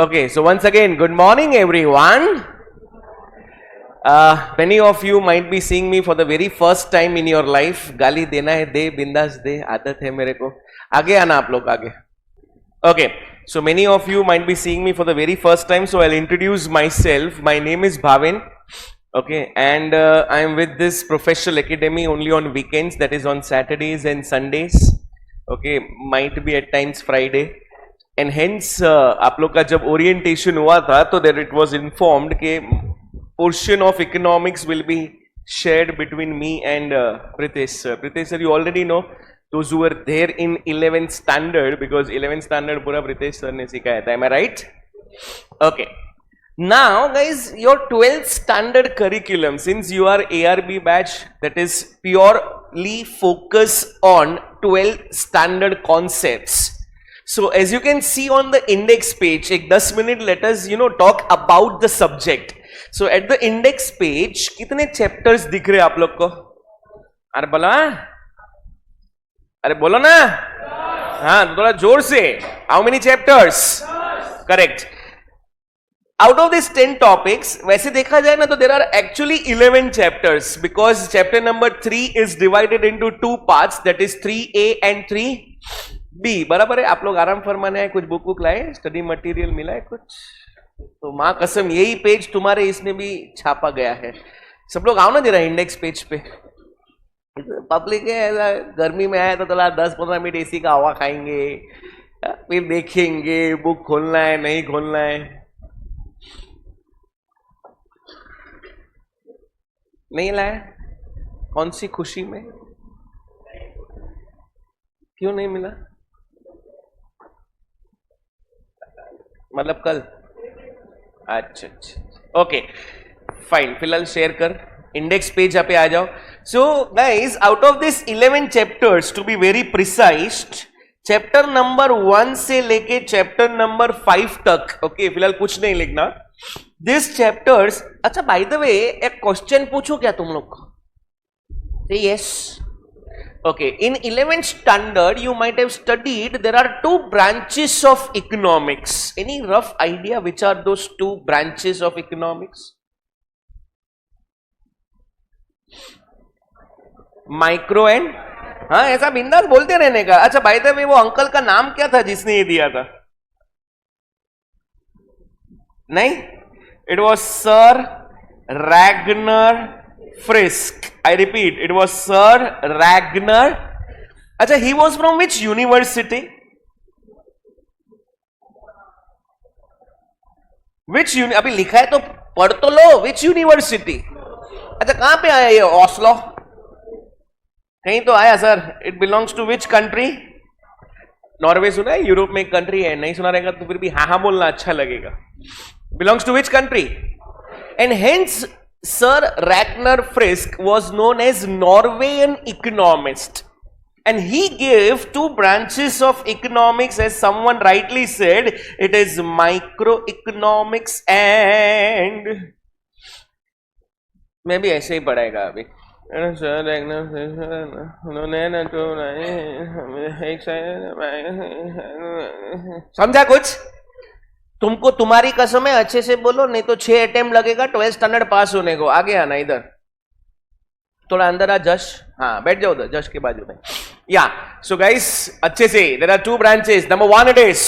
Okay, so once again, good morning everyone. Many of you might be seeing me for the very first time in your life. गाली देना है दे, बिंदास दे, आदत है मेरे को. आगे आना आप लोग आगे. Okay, so many of you might be seeing me for the very first time, so I'll introduce myself. My name is Bhavin. Okay, and I am with this professional academy only on weekends, that is on Saturdays and Sundays. Okay, might be at times Friday. And hence आप लोग का जब orientation हुआ था तो there it was informed कि portion of economics will be shared between me and Pritesh sir. Pritesh sir, you already know those who were there in 11th standard, because 11th standard पूरा Pritesh sir ने सिखाया था. Am I right? Okay. Now guys, your 12th standard curriculum, since you are ARB batch, that is purely focus on 12th standard concepts. So as you can see on the index page, एक 10 minute let us talk about the subject. So at the index page कितने chapters दिख रहे आप लोग को? अरे बोलो, अरे बोलो ना, हाँ तो थोड़ा जोर से. How many chapters? Correct. Out of these 10 topics, वैसे देखा जाए ना तो there are actually 11 chapters, because chapter number 3 is divided into two parts, that is 3A and 3B. बराबर है. आप लोग आराम फरमाने आए, कुछ बुक बुक लाए, स्टडी मटेरियल मिला है कुछ? तो माँ कसम यही पेज तुम्हारे इसमें भी छापा गया है. सब लोग आओ ना जरा इंडेक्स पेज पे. पब्लिक है, गर्मी में आया तो थोड़ा 10-15 मिनट एसी का हवा खाएंगे, फिर देखेंगे बुक खोलना है नहीं खोलना है. नहीं लाया? कौन सी खुशी में? क्यों नहीं मिला? मतलब कल? अच्छा अच्छा, ओके फाइन. फिलहाल शेयर कर, इंडेक्स पेज पे आ जाओ. So guys, out of this 11 chapters, to be very precise, chapter number 1 से लेके चैप्टर नंबर 5 तक, ओके फिलहाल कुछ नहीं लिखना. This chapters. अच्छा बाय द वे, एक क्वेश्चन पूछो क्या तुम लोग को? Yes. Okay, in 11th standard you might have studied there are two branches of economics. Any rough idea which are those two branches of economics? Micro and, हाँ ऐसा बिंदास बोलते रहने का. अच्छा भाई द वे, वो अंकल का नाम क्या था जिसने ये दिया था? नहीं, it was Sir Ragnar Frisk. I repeat, it was Sir Ragnar. अच्छा, he was from which university? Which अभी लिखा है तो पढ़ तो लो. Which university? अच्छा कहां पे आया ये? ओस्लो कहीं तो आया sir. It belongs to which country? Norway सुना है? यूरोप में एक कंट्री है. नहीं सुना रहेगा तो फिर भी हाँ हाँ बोलना अच्छा लगेगा. Belongs to which country? And hence Sir Ragnar Frisk was known as Norwegian economist, and he gave two branches of economics, as someone rightly said. It is microeconomics and मैं भी ऐसे ही पढ़ाएगा अभी. समझा कुछ? तुमको तुम्हारी कसम है, अच्छे से बोलो नहीं तो 6 अटेम्प्ट लगेगा 12th स्टैंडर्ड पास होने को. आगे आना इधर, थोड़ा अंदर आ. जश, हाँ बैठ जाओ उधर जश के बाजू में. या सो गाइस, अच्छे से, there are two branches. Number 1 it is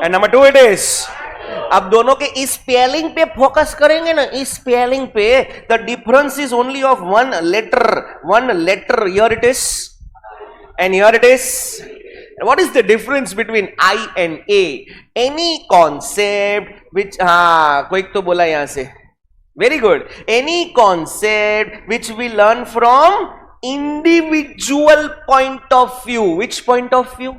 and number 2 it is. अब दोनों के इस स्पेलिंग पे फोकस करेंगे ना, इस स्पेलिंग पे. The difference is only of one letter. Here it is and here it is. What is the difference between I and A? Any concept which, हाँ कोई तो बोला यहां से, very good. Any concept which we learn from individual point of view. Which point of view?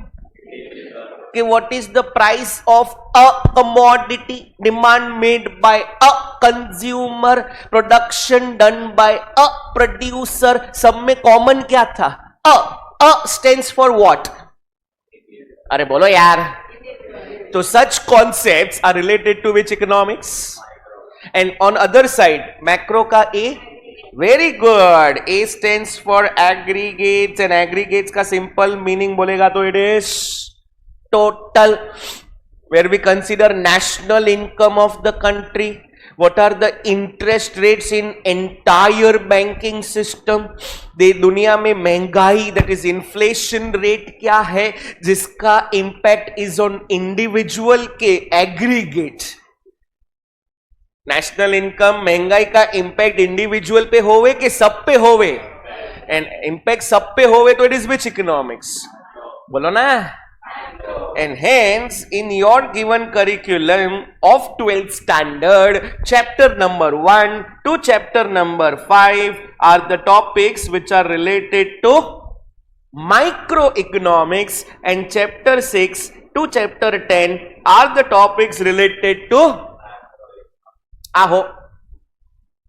Okay, what is the price of a commodity? Demand made by a consumer, production done by a producer. सब में common क्या था? A stands for what? अरे बोलो यार. तो such concepts are related to which economics? And on other side, macro का A. Very good. A stands for aggregates, and aggregates का simple meaning बोलेगा तो it is total. where we consider national income of the country, what are the interest rates in entire banking system, दे दुनिया में महंगाई that is inflation rate क्या है जिसका impact is on individual के aggregate. नेशनल इनकम महंगाई का impact individual पे होवे कि सब पे होवे, एंड इम्पैक्ट सब पे होवे तो इट इज विच इकोनॉमिक्स, बोलो ना. And hence, in your given curriculum of 12th standard, chapter number 1 to chapter number 5 are the topics which are related to microeconomics, and chapter 6 to chapter 10 are the topics related to आहो.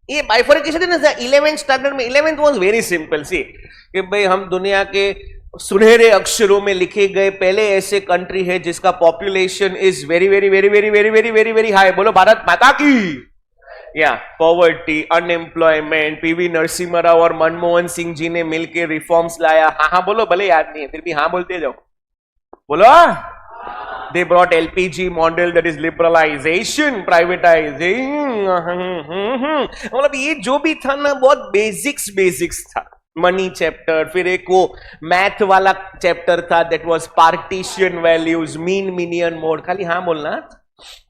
ये bifurcation है ना 11th standard में. 11th was very simple. सी कि भाई हम दुनिया के सुनहरे अक्षरों में लिखे गए पहले ऐसे कंट्री है जिसका population is very very very very very very very very high. बोलो भारत माता की. या poverty, unemployment, PV Narasimha Rao और मनमोहन सिंह जी ने मिलकर रिफॉर्म्स लाया. हाँ हाँ बोलो, भले याद नहीं है फिर भी हाँ बोलते जाओ. बोलो. They brought LPG model, that is liberalization, privatizing. मतलब ये जो भी था ना बहुत बेसिक्स था. मनी चैप्टर, फिर एक वो मैथ वाला चैप्टर था that was partition values, mean, median, mode. खाली हाँ बोलना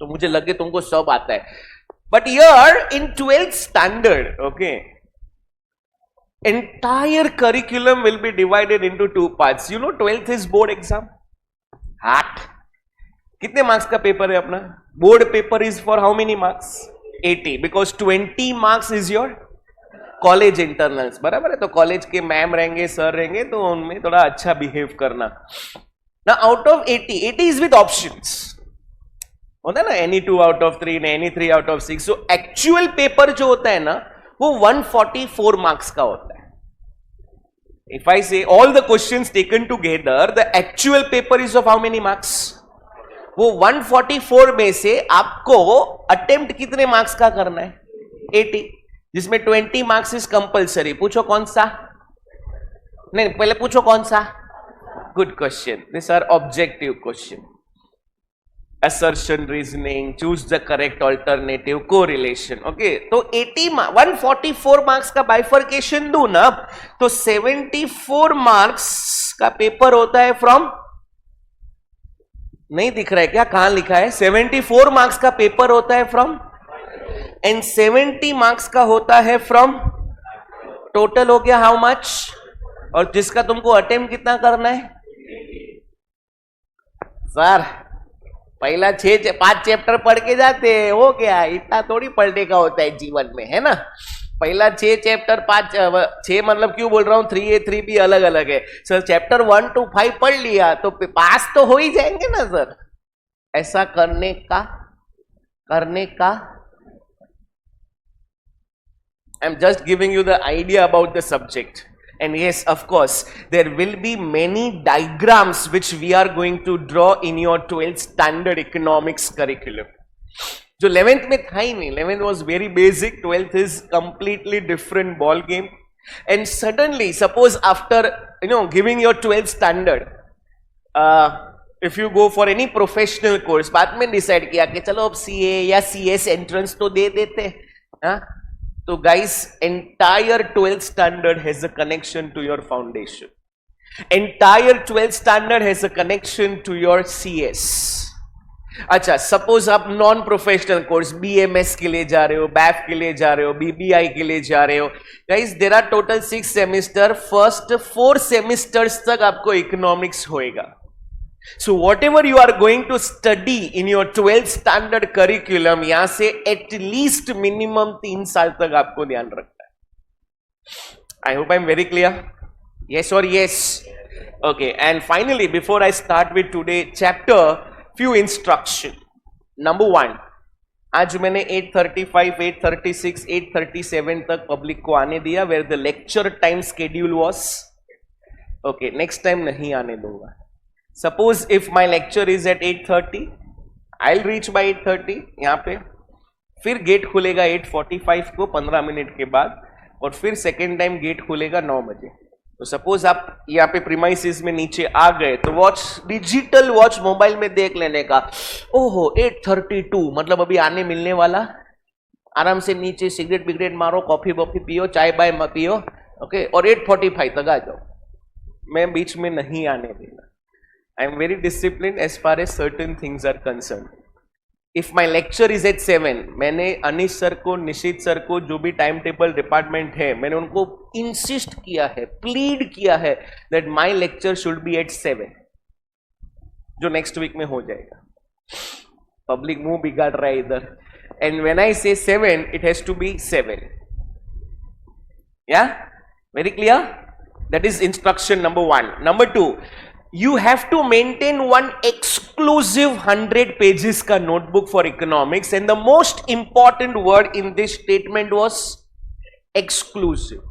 तो मुझे लगे तुमको सब आता है. But here in 12th standard, okay, entire curriculum will be divided into 2 parts. You know 12th is board exam. Hot. कितने मार्क्स का पेपर है अपना? Board paper is for how many marks? 80, because 20 marks is your college internals. बराबर है. तो college के ma'am रहेंगे, sir रहेंगे, तो उनमें थोड़ा अच्छा बिहेव करना. ना out of 80 is with options होता है ना, any 2 out of 3, any 3 out of 6. So actual paper जो होता है ना वो 144 मार्क्स का होता है. इफ आई से all the questions taken together, the actual paper is of how many marks? वो 144 में से आपको अटेम्प्ट कितने मार्क्स का करना है? 80, जिसमें 20 मार्क्स इज कंपल्सरी. पूछो कौन सा? नहीं पहले पूछो कौन सा. Good question. This are objective question. Assertion, reasoning, choose the correct alternative, correlation. Okay, तो 144 मार्क्स का बाइफर्केशन दू ना तो 74 मार्क्स का पेपर होता है फ्रॉम, नहीं दिख रहा है क्या? कहां लिखा है? 74 मार्क्स का पेपर होता है फ्रॉम, एंड 70 मार्क्स का होता है फ्रॉम. टोटल हो गया हाउ मच? और जिसका तुमको अटेम्प्ट कितना करना है? सर पहला 5 चैप्टर पढ़ के जाते हैं, हो गया. इतना थोड़ी पढ़ने का होता है जीवन में, है ना. पहला 6 चैप्टर 6 मतलब क्यों बोल रहा हूं 3A 3B अलग अलग है. सर चैप्टर 1 to 5 पढ़ लिया तो पास तो हो ही जाएंगे ना सर. ऐसा करने का I am just giving you the idea about the subject. And yes, of course, there will be many diagrams which we are going to draw in your 12th standard economics curriculum. जो 11th में था ही नहीं. 11th was very basic. 12th is completely different ball game. And suddenly, suppose after giving your 12th standard, if you go for any professional course, बाद में decide किया कि चलो अब CA या CS entrance तो दे देते हैं. तो guys, entire 12th standard has a connection to your foundation. Entire 12th standard has a connection to your CS. अच्छा, सपोज आप नॉन प्रोफेशनल कोर्स BMS के लिए जा रहे हो, BAF के लिए जा रहे हो, BBI के लिए जा रहे हो. Guys there are total 6 semester. First 4 semesters तक आपको इकोनॉमिक्स होएगा. So whatever you are going to study in your 12th standard curriculum, यहां से at least minimum 3 साल तक आपको ध्यान रखना है. I hope I am very clear. Yes or yes? Okay. And finally, before I start with today chapter, few instruction. Number 1, आज मैंने 8:35, 8:36, 8:37 तक पब्लिक को आने दिया, where the lecture time schedule was. Okay. Next time नहीं आने दूंगा. Suppose if my lecture is at 8:30, I'll reach by 8:30 यहाँ पे. फिर गेट खुलेगा 8:45 को 15 मिनट के बाद, और फिर सेकेंड टाइम गेट खुलेगा 9 बजे. तो सपोज आप यहाँ पे प्रीमाइसिस में नीचे आ गए तो वॉच, डिजिटल वॉच मोबाइल में देख लेने का, ओहो 8:32 मतलब अभी आने मिलने वाला, आराम से नीचे सिगरेट बिगरेट मारो, कॉफी वॉफी पियो, चाय बाय पियो, ओके, और 8:45 तक आ जाओ। मैं बीच में नहीं आने देना। I am very discipline as far as certain things are concern. If my lecture is at 7, मैंने अनिश सर को, निशित सर को, जो भी टाइम टेबल डिपार्टमेंट है, मैंने उनको इंसिस्ट किया है, प्लीड किया है that my lecture should be at 7, जो नेक्स्ट वीक में हो जाएगा। पब्लिक मुंह बिगाड़ रहा है इधर, एंड व्हेन आई से 7 इट हैज टू बी 7। या very clear? That is instruction number 1। Number 2, you have to maintain one exclusive 100 pages ka notebook for economics, and the most important word in this statement was exclusive.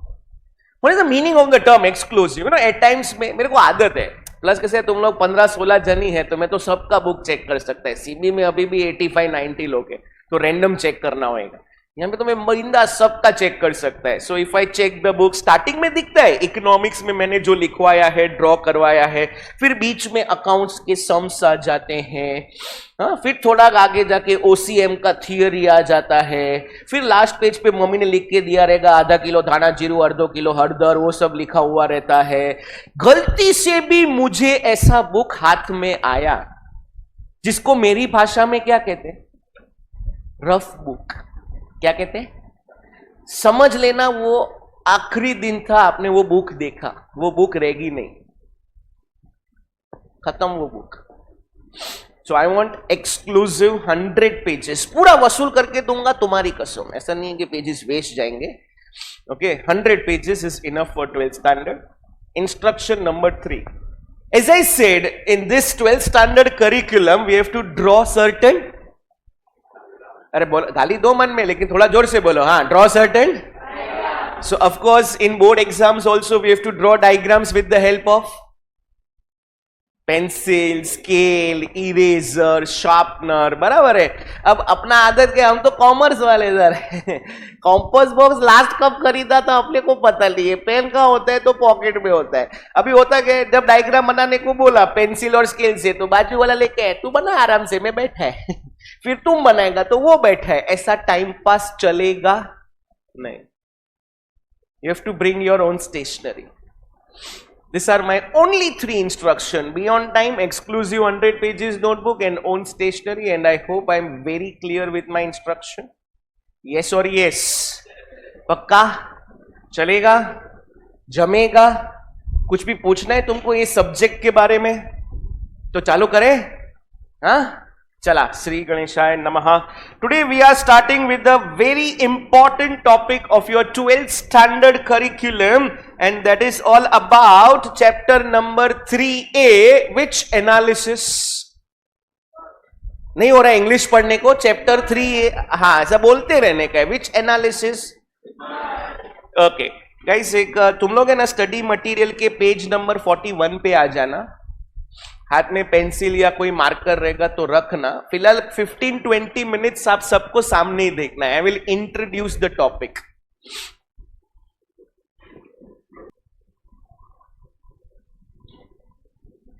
What is the meaning of the term exclusive? You know, at times मेरे को आदत है, plus कैसे तुम लोग 15-16 जन ही है, तो मैं तो सबका बुक चेक कर सकता है। सीबी में अभी भी 85-90 लोग है, तो रैंडम चेक करना होगा। यहाँ पे तो मैं मरिंदा सबका चेक कर सकता है। So if I check the book, starting में दिखता है इकोनॉमिक्स में मैंने जो लिखवाया है, ड्रॉ करवाया है, फिर बीच में अकाउंट्स के सम्स आ जाते हैं, हाँ, फिर थोड़ा आगे जाके ओसीएम का थियरी आ जाता है, फिर लास्ट पेज पे मम्मी ने लिख के दिया रहेगा आधा किलो धाना जीरू, अर्धो किलो हरदर, वो सब लिखा हुआ रहता है। गलती से भी मुझे ऐसा बुक हाथ में आया जिसको मेरी भाषा में क्या कहते हैं, रफ बुक। क्या कहते हैं? समझ लेना वो आखिरी दिन था, आपने वो बुक देखा, वो बुक रहेगी नहीं, खत्म वो book. So I want exclusive 100 pages, पूरा वसूल करके दूंगा तुम्हारी कसम, ऐसा नहीं है कि पेजेस वेस्ट जाएंगे। Okay, 100 pages is enough for 12th standard. Instruction number 3, as I said, in this 12th standard curriculum we have to draw certain, अरे बोलो, गाली दो मन में, लेकिन थोड़ा जोर से बोलो, हाँ, draw certain. So of course in board exams also we have to draw diagrams with the help of pencil, scale, eraser, sharpener, बराबर है। अब अपना आदत के, हम तो कॉमर्स वाले इधर कॉम्पोस बॉक्स लास्ट कब खरीदा था अपने को पता नहीं है, पेन का होता है तो पॉकेट में होता है। अभी होता है जब डायग्राम बनाने को बोला पेंसिल और स्केल से, तो बाजू वाला लेके तू बना आराम से, मैं बैठा है फिर तुम बनाएगा तो वो बैठा है, ऐसा टाइम पास चलेगा नहीं। You have to bring your own stationery. These are my only 3 instruction. Beyond time, exclusive 100 pages notebook and own stationery, and I hope I am very clear with my instruction. Yes or yes? पक्का चलेगा, जमेगा? कुछ भी पूछना है तुमको ये subject के बारे में तो चालू करें? हाँ, चला। श्री गणेशाय नमः। Today we are starting with the very important topic of your 12th standard curriculum, and that is all about chapter number 3A, which analysis। नहीं हो रहा है इंग्लिश पढ़ने को, चैप्टर 3A, हाँ ऐसा बोलते रहने का है, which analysis। ओके गाइस, एक तुम लोग है ना स्टडी मटेरियल के पेज नंबर 41 पे आ जाना, हाथ में पेंसिल या कोई मार्कर रहेगा तो रखना। फिलहाल 15-20 मिनट्स आप सबको सामने ही देखना है। I will introduce the topic.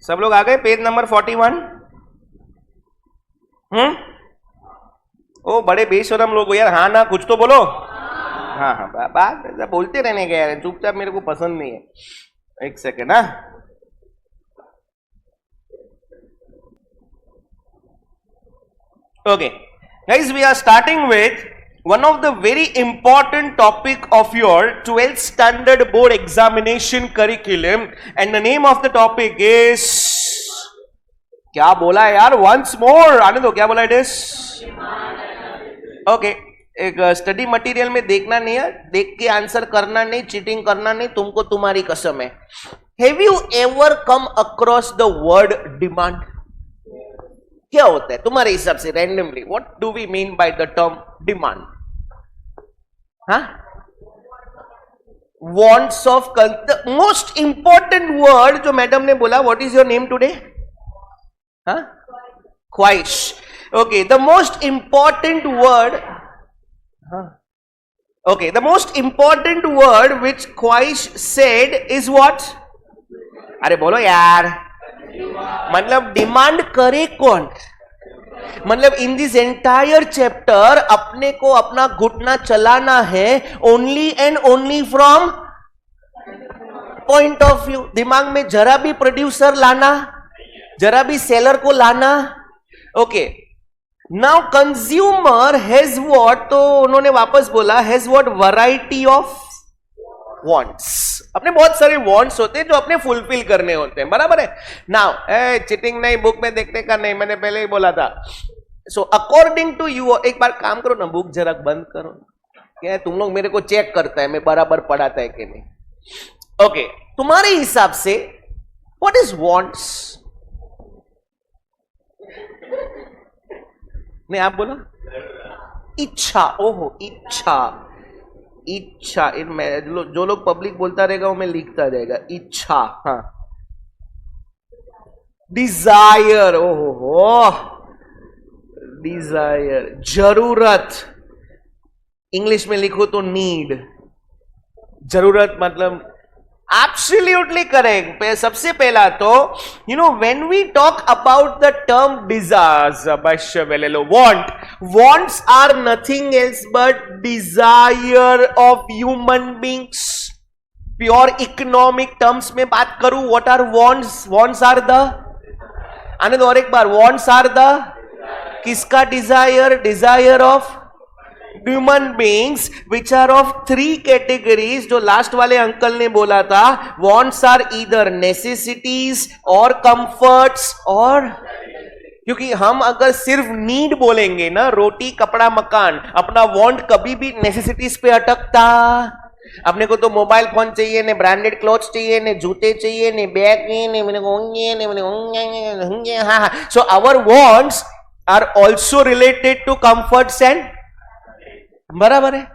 सब लोग आ गए पेज नंबर 41? ओ बड़े बेशरम लोग हो यार, हाँ ना कुछ तो बोलो। हाँ हाँ, बात ऐसा बोलते रहने का यार, चुपचाप, मेरे को पसंद नहीं है। एक सेकेंड। हाँ, okay guys, we are starting with one of the very important topic of your 12th standard board examination curriculum, and the name of the topic is, क्या बोला है यार, once more आने दो, क्या बोला it is? okay, एक study material में देखना नहीं है, देख के आंसर करना नहीं, चीटिंग करना नहीं, तुमको तुम्हारी कसम है। Have you ever come across the word demand? क्या होता है तुम्हारे हिसाब से randomly? What do we mean by the term demand? हाँ, wants of, the most important word जो मैडम ने बोला, what is your name today? हाँ, ख्वाहिश। Okay, the most important word, हाँ Okay, the most important word which Khwahish said is what? अरे बोलो यार. मतलब डिमांड करे कौन? मतलब इन दिस एंटायर चैप्टर अपने को अपना घुटना चलाना है only and only from point of view. दिमाग में जरा भी प्रोड्यूसर लाना, जरा भी सेलर को लाना. Okay, now consumer has what, तो उन्होंने वापस बोला has what, variety of wants. अपने बहुत सारे वांट्स होते हैं जो अपने फुलफिल करने होते हैं, बराबर है. नाउ चिटिंग नहीं, बुक में देखने का नहीं, मैंने पहले ही बोला था. सो अकॉर्डिंग टू यू, एक बार काम करो ना, बुक जरा बंद करो. क्या तुम लोग मेरे को चेक करता है मैं बराबर पढ़ाता है कि नहीं. ओके, तुम्हारे हिसाब से व्हाट इज वांट्स? नहीं, आप बोलो. इच्छा. ओहो, इच्छा. इच्छा जो लोग पब्लिक बोलता रहेगा वो मैं लिखता रहेगा. इच्छा. हाँ. डिजायर. ओहो, डिजायर. जरूरत, इंग्लिश में लिखो तो नीड. जरूरत मतलब एब्सोल्युटली करेक्ट. सबसे पहला तो when we talk about the term desires, wants are nothing else but desire of human beings. Pure economic terms में बात करूं, what are wants? wants are the, आने दो और एक बार. wants are the किसका desire? Desire of human beings which are of 3 categories. जो लास्ट वाले अंकल ने बोला था, वॉन्ट्स आर ईदर नेसेसिटीज और कंफर्ट्स. और क्योंकि हम अगर सिर्फ नीड बोलेंगे ना, रोटी कपड़ा मकान, अपना वांट कभी भी नेसेसिटीज पे अटकता. अपने को तो मोबाइल फोन चाहिए, ने ब्रांडेड क्लोथ्स चाहिए, ने जूते चाहिए, ने बैग चाहिए, ने. हाँ. So our wants are also related to comforts and, बराबर है.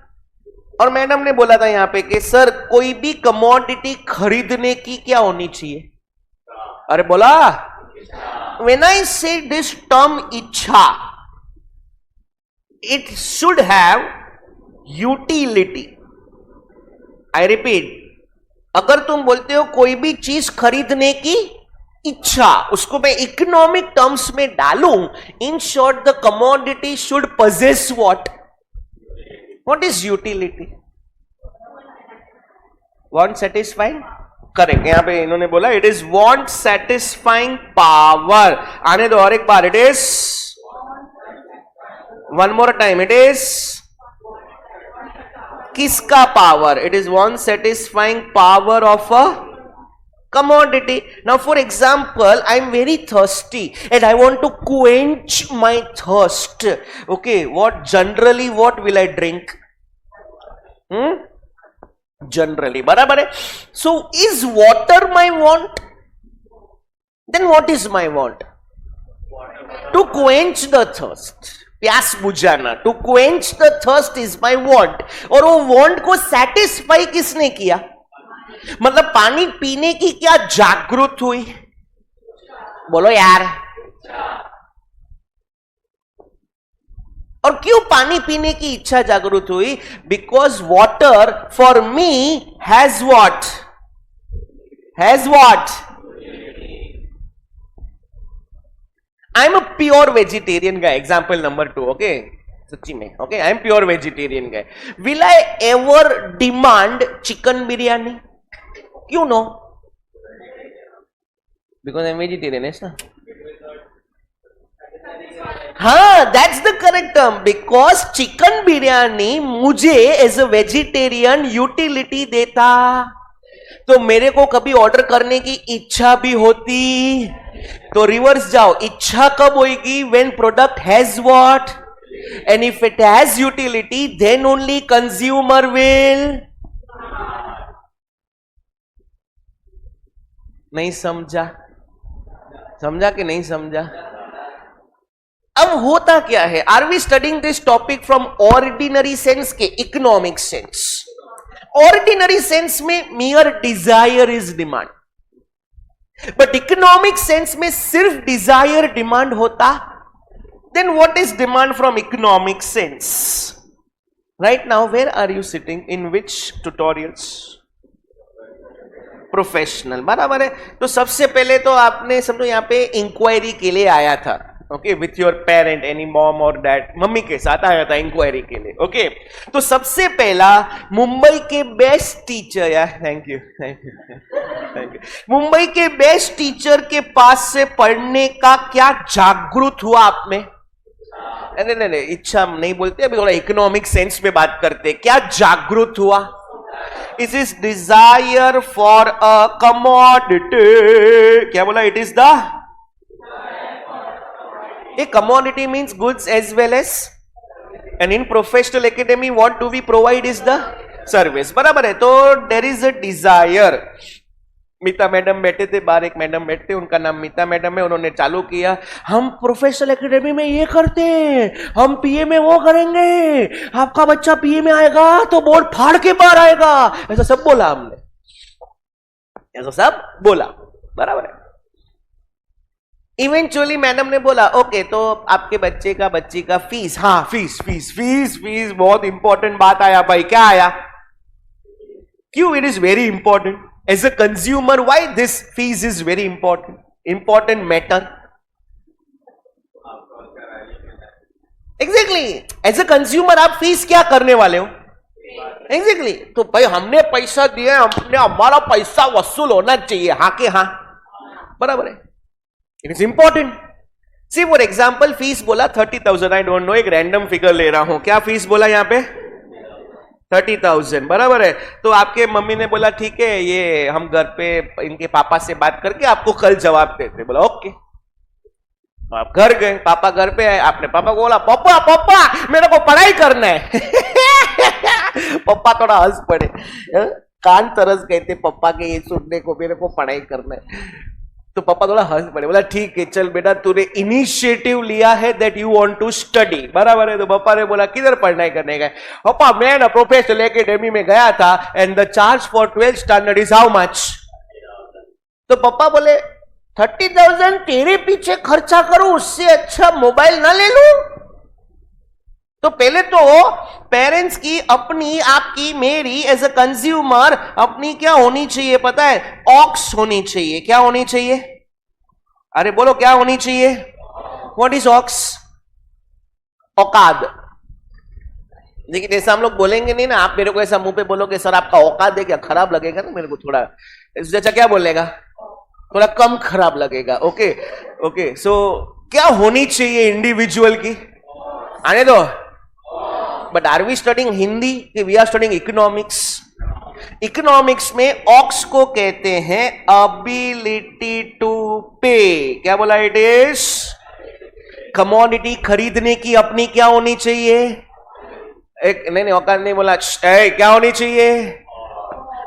और मैडम ने बोला था यहां पे कि सर कोई भी कमोडिटी खरीदने की क्या होनी चाहिए? अरे बोला, व्हेन आई से दिस टर्म इच्छा, it should have utility. I repeat, अगर तुम बोलते हो कोई भी चीज खरीदने की इच्छा, उसको मैं इकोनॉमिक टर्म्स में डालूं, in short the commodity should possess what? What is utility? Want satisfying? Correct. यहां पे इन्होंने बोला it is want satisfying power. आने दो और एक बार. It is, one more time, it is किसका power? It is want satisfying power of a commodity. Now for example, I am very thirsty and I want to quench my thirst. Okay, what will I drink? Generally, बराबर है. So is water my want? Then what is my want? To quench the thirst, प्यास बुझाना. To quench the thirst is my want. और वो want को satisfy किसने किया? मतलब पानी पीने की क्या जागृत हुई? बोलो यार. और क्यों पानी पीने की इच्छा जागृत हुई? Because water for me has what? Has what? I am a pure vegetarian guy. Example number 2. Okay, सच्ची में. Okay, I am pure vegetarian guy. Will I ever demand chicken biryani? क्यों no? Because I am vegetarian है ना. हाँ, that's the correct term. Because chicken biryani मुझे as a vegetarian utility देता, तो मेरे को कभी ऑर्डर करने की इच्छा भी होती. तो रिवर्स जाओ, इच्छा कब होगी? When product has what? And if it has utility, then only consumer will. नहीं समझा? समझा कि नहीं समझा? अब होता क्या है? Are we studying this topic from ordinary sense के इकोनॉमिक सेंस? ऑर्डिनरी सेंस में mere desire is demand, but economic sense में सिर्फ डिजायर डिमांड होता. Then what is demand from economic sense? Right now where are you sitting, in which tutorials? Professional, बराबर है। तो सबसे पहले तो आपने समझो यहाँ पे इंक्वायरी के लिए आया था, okay, with your parent, any mom और डैड, मम्मी के साथ आया था इंक्वायरी के लिए, ओके। तो सबसे पहला मुंबई के बेस्ट टीचर, यार thank you thank you thank you, Mumbai के बेस्ट टीचर के पास से पढ़ने का क्या जागरूक हुआ आप में? नहीं, इच्छा नहीं बोलते, अभी थोड़ा इकोनॉमिक सेंस में बात करते। क्या जागरूक हुआ? It is desire for a commodity. क्या बोला? It is the a commodity means goods as well as, and in professional academy what do we provide is the service, बराबर है। तो there is a desire। Meeta madam बैठे थे बाहर, एक madam बैठते, उनका नाम मीता मैडम है, उन्होंने चालू किया, हम प्रोफेशनल एकेडमी में ये करते हैं, हम पीए में वो करेंगे, आपका बच्चा पीए में आएगा तो बोर्ड फाड़ के बाहर आएगा, ऐसा सब बोला हमने, ऐसा सब बोला, बराबर है। इवेंचुअली मैडम ने बोला ओके, तो आपके बच्चे का बच्ची का फीस, हाँ फीस फीस फीस फीस, बहुत इंपॉर्टेंट बात आया भाई, क्या आया? क्यों? It is very important as a consumer, why this fees is very important matter? Exactly, as a consumer आप फीस क्या करने वाले हो? Exactly, तो भाई हमने पैसा दिया, हमने, हमारा पैसा वसूल होना चाहिए, हाँ के हाँ, बराबर है, it is important। See for example, fees बोला 30,000, I don't know, एक रैंडम फिगर ले रहा हूं, क्या फीस बोला यहाँ पे? 30,000, बराबर है। तो आपके मम्मी ने बोला ठीक है, ये हम घर पे इनके पापा से बात करके आपको कल जवाब देते। बोला ओके, आप घर गए, पापा घर पे आए, आपने पापा को बोला पापा पापा मेरे को पढ़ाई करना है। पापा थोड़ा हंस पड़े, कान तरस गए थे पापा के ये सुनने को, मेरे को पढ़ाई करना है। तो पापा थोड़ा हंस पड़े, बोला ठीक है चल बेटा, तूने इनिशिएटिव लिया है that you want to study, बराबर है। तो पापा ने बोला किधर पढ़ाई करने गए? पापा मैं ना प्रोफेशनल एकेडमी में गया था, and the charge for 12th standard is how much? तो पापा बोले 30,000 तेरे पीछे खर्चा करूं, उससे अच्छा मोबाइल ना ले लूं? तो पहले तो पेरेंट्स की, अपनी, आपकी, मेरी एज अ कंज्यूमर अपनी क्या होनी चाहिए पता है? ऑक्स होनी चाहिए। क्या होनी चाहिए? अरे बोलो क्या होनी चाहिए? व्हाट इज ऑक्स? औकात। लेकिन ऐसा हम लोग बोलेंगे नहीं ना, आप मेरे को ऐसा मुंह पे बोलोगे सर आपका औकात है क्या, खराब लगेगा ना मेरे को, थोड़ा इससे अच्छा क्या बोलेगा, थोड़ा कम खराब लगेगा। ओके ओके, सो क्या होनी चाहिए इंडिविजुअल की? आने दो। But are we studying Hindi कि we are studying economics? Economics में ऑक्स को कहते हैं अबिलिटी टू पे। क्या बोला? इट इज कमोडिटी, खरीदने की अपनी क्या होनी चाहिए? एक नहीं औकात नहीं बोला, क्या होनी चाहिए?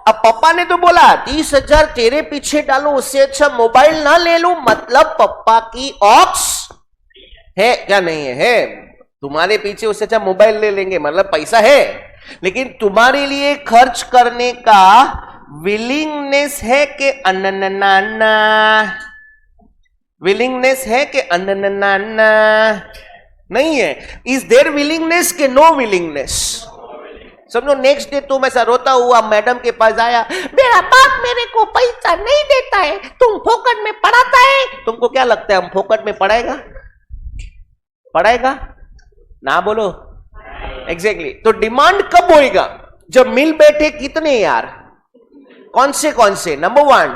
अब पापा ने तो बोला 30,000 तेरे पीछे डालू, उससे अच्छा मोबाइल ना ले लूं, मतलब पापा की ऑक्स है क्या? नहीं है, है। तुम्हारे पीछे उससे अच्छा मोबाइल ले लेंगे, मतलब पैसा है, लेकिन तुम्हारे लिए खर्च करने का विलिंगनेस है कि अन्ना, विलिंगनेस है कि अन्ना नहीं है। इज देयर विलिंगनेस के नो विलिंगनेस? समझो नेक्स्ट डे तुम ऐसा रोता हुआ मैडम के पास आया, मेरा बाप मेरे को पैसा नहीं देता है, तुम फोकट में पढ़ाता है। तुमको क्या लगता है हम फोकट में पढ़ाएगा? पढ़ाएगा ना? बोलो एग्जैक्टली। तो डिमांड कब होएगा? जब मिल बैठे कितने यार, कौन से? नंबर 1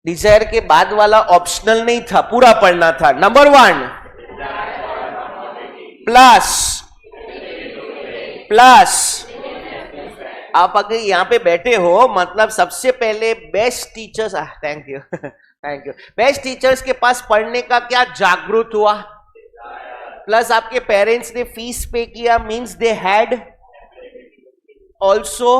डिजायर के बाद वाला ऑप्शनल नहीं था, पूरा पढ़ना था। नंबर 1 प्लस आप अगर यहां पे बैठे हो, मतलब सबसे पहले best teachers, thank you thank you, best teachers के पास पढ़ने का क्या जागरूक हुआ? प्लस आपके पेरेंट्स ने फीस पे किया, मींस दे हैड ऑल्सो।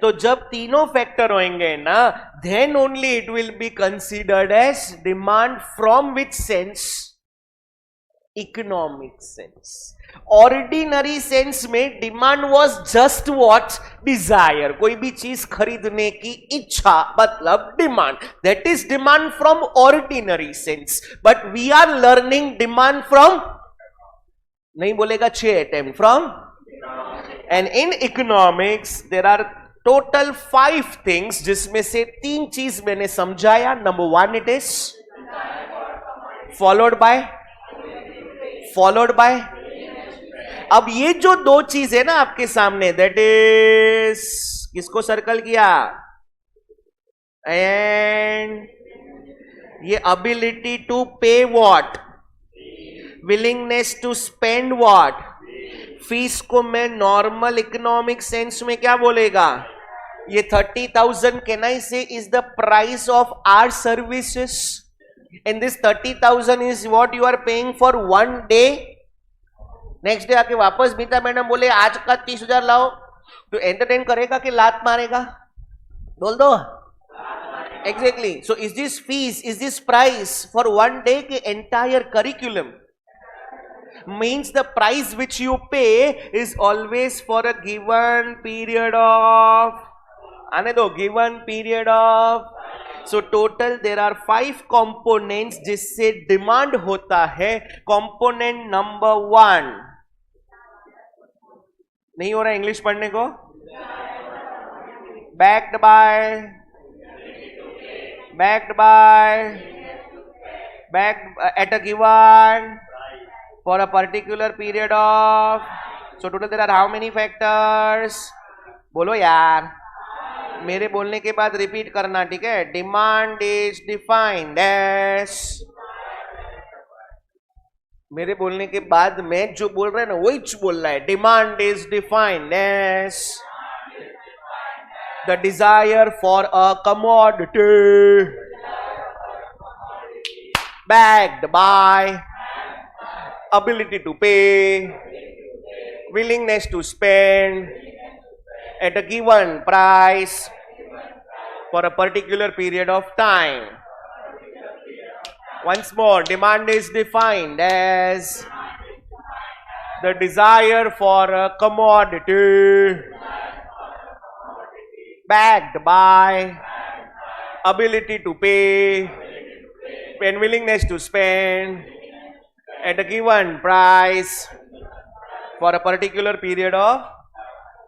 तो जब तीनों फैक्टर होंगे ना, then only it will be considered as demand. From which sense? Economic sense. Ordinary sense में demand was just what? Desire. कोई भी चीज खरीदने की इच्छा मतलब demand, that is demand from ordinary sense. But we are learning demand from नहीं बोलेगा 6 attempt from. And in economics there are total 5 things, जिसमें से 3 चीज मैंने समझाया. Number 1 it is followed bye. अब ये जो 2 चीज है ना आपके सामने, दैट इज, किसको सर्कल किया, एंड ये ability to pay what, willingness to spend what. Fees को मैं नॉर्मल इकोनॉमिक सेंस में क्या बोलेगा, ये 30,000 can I say is the price of our services, and this 30,000 is what you are paying for 1 day. Next day आके वापस मीता madam बोले आज का 30,000 लाओ, तो एंटरटेन करेगा कि लात मारेगा, बोल दो. Exactly. So is this fees, is this price for 1 day के entire curriculum. Means the price which you pay is always for a given period of, आने दो, given period of. So total there are 5 components जिससे demand होता है. Component number 1, नहीं हो रहा English पढ़ने को, backed at a given for a particular period of. So total there are how many factors? बोलो यार, मेरे बोलने के बाद रिपीट करना, ठीक है. डिमांड इज डिफाइंड एज, मेरे बोलने के बाद मैं जो बोल रहा है ना वही बोल रहा है. Demand is defined as the desire for a commodity backed by ability to pay, willingness to spend at a given price for a particular period of time. Once more, demand is defined as the desire for a commodity backed by ability to pay and willingness to spend at a given price for a particular period of.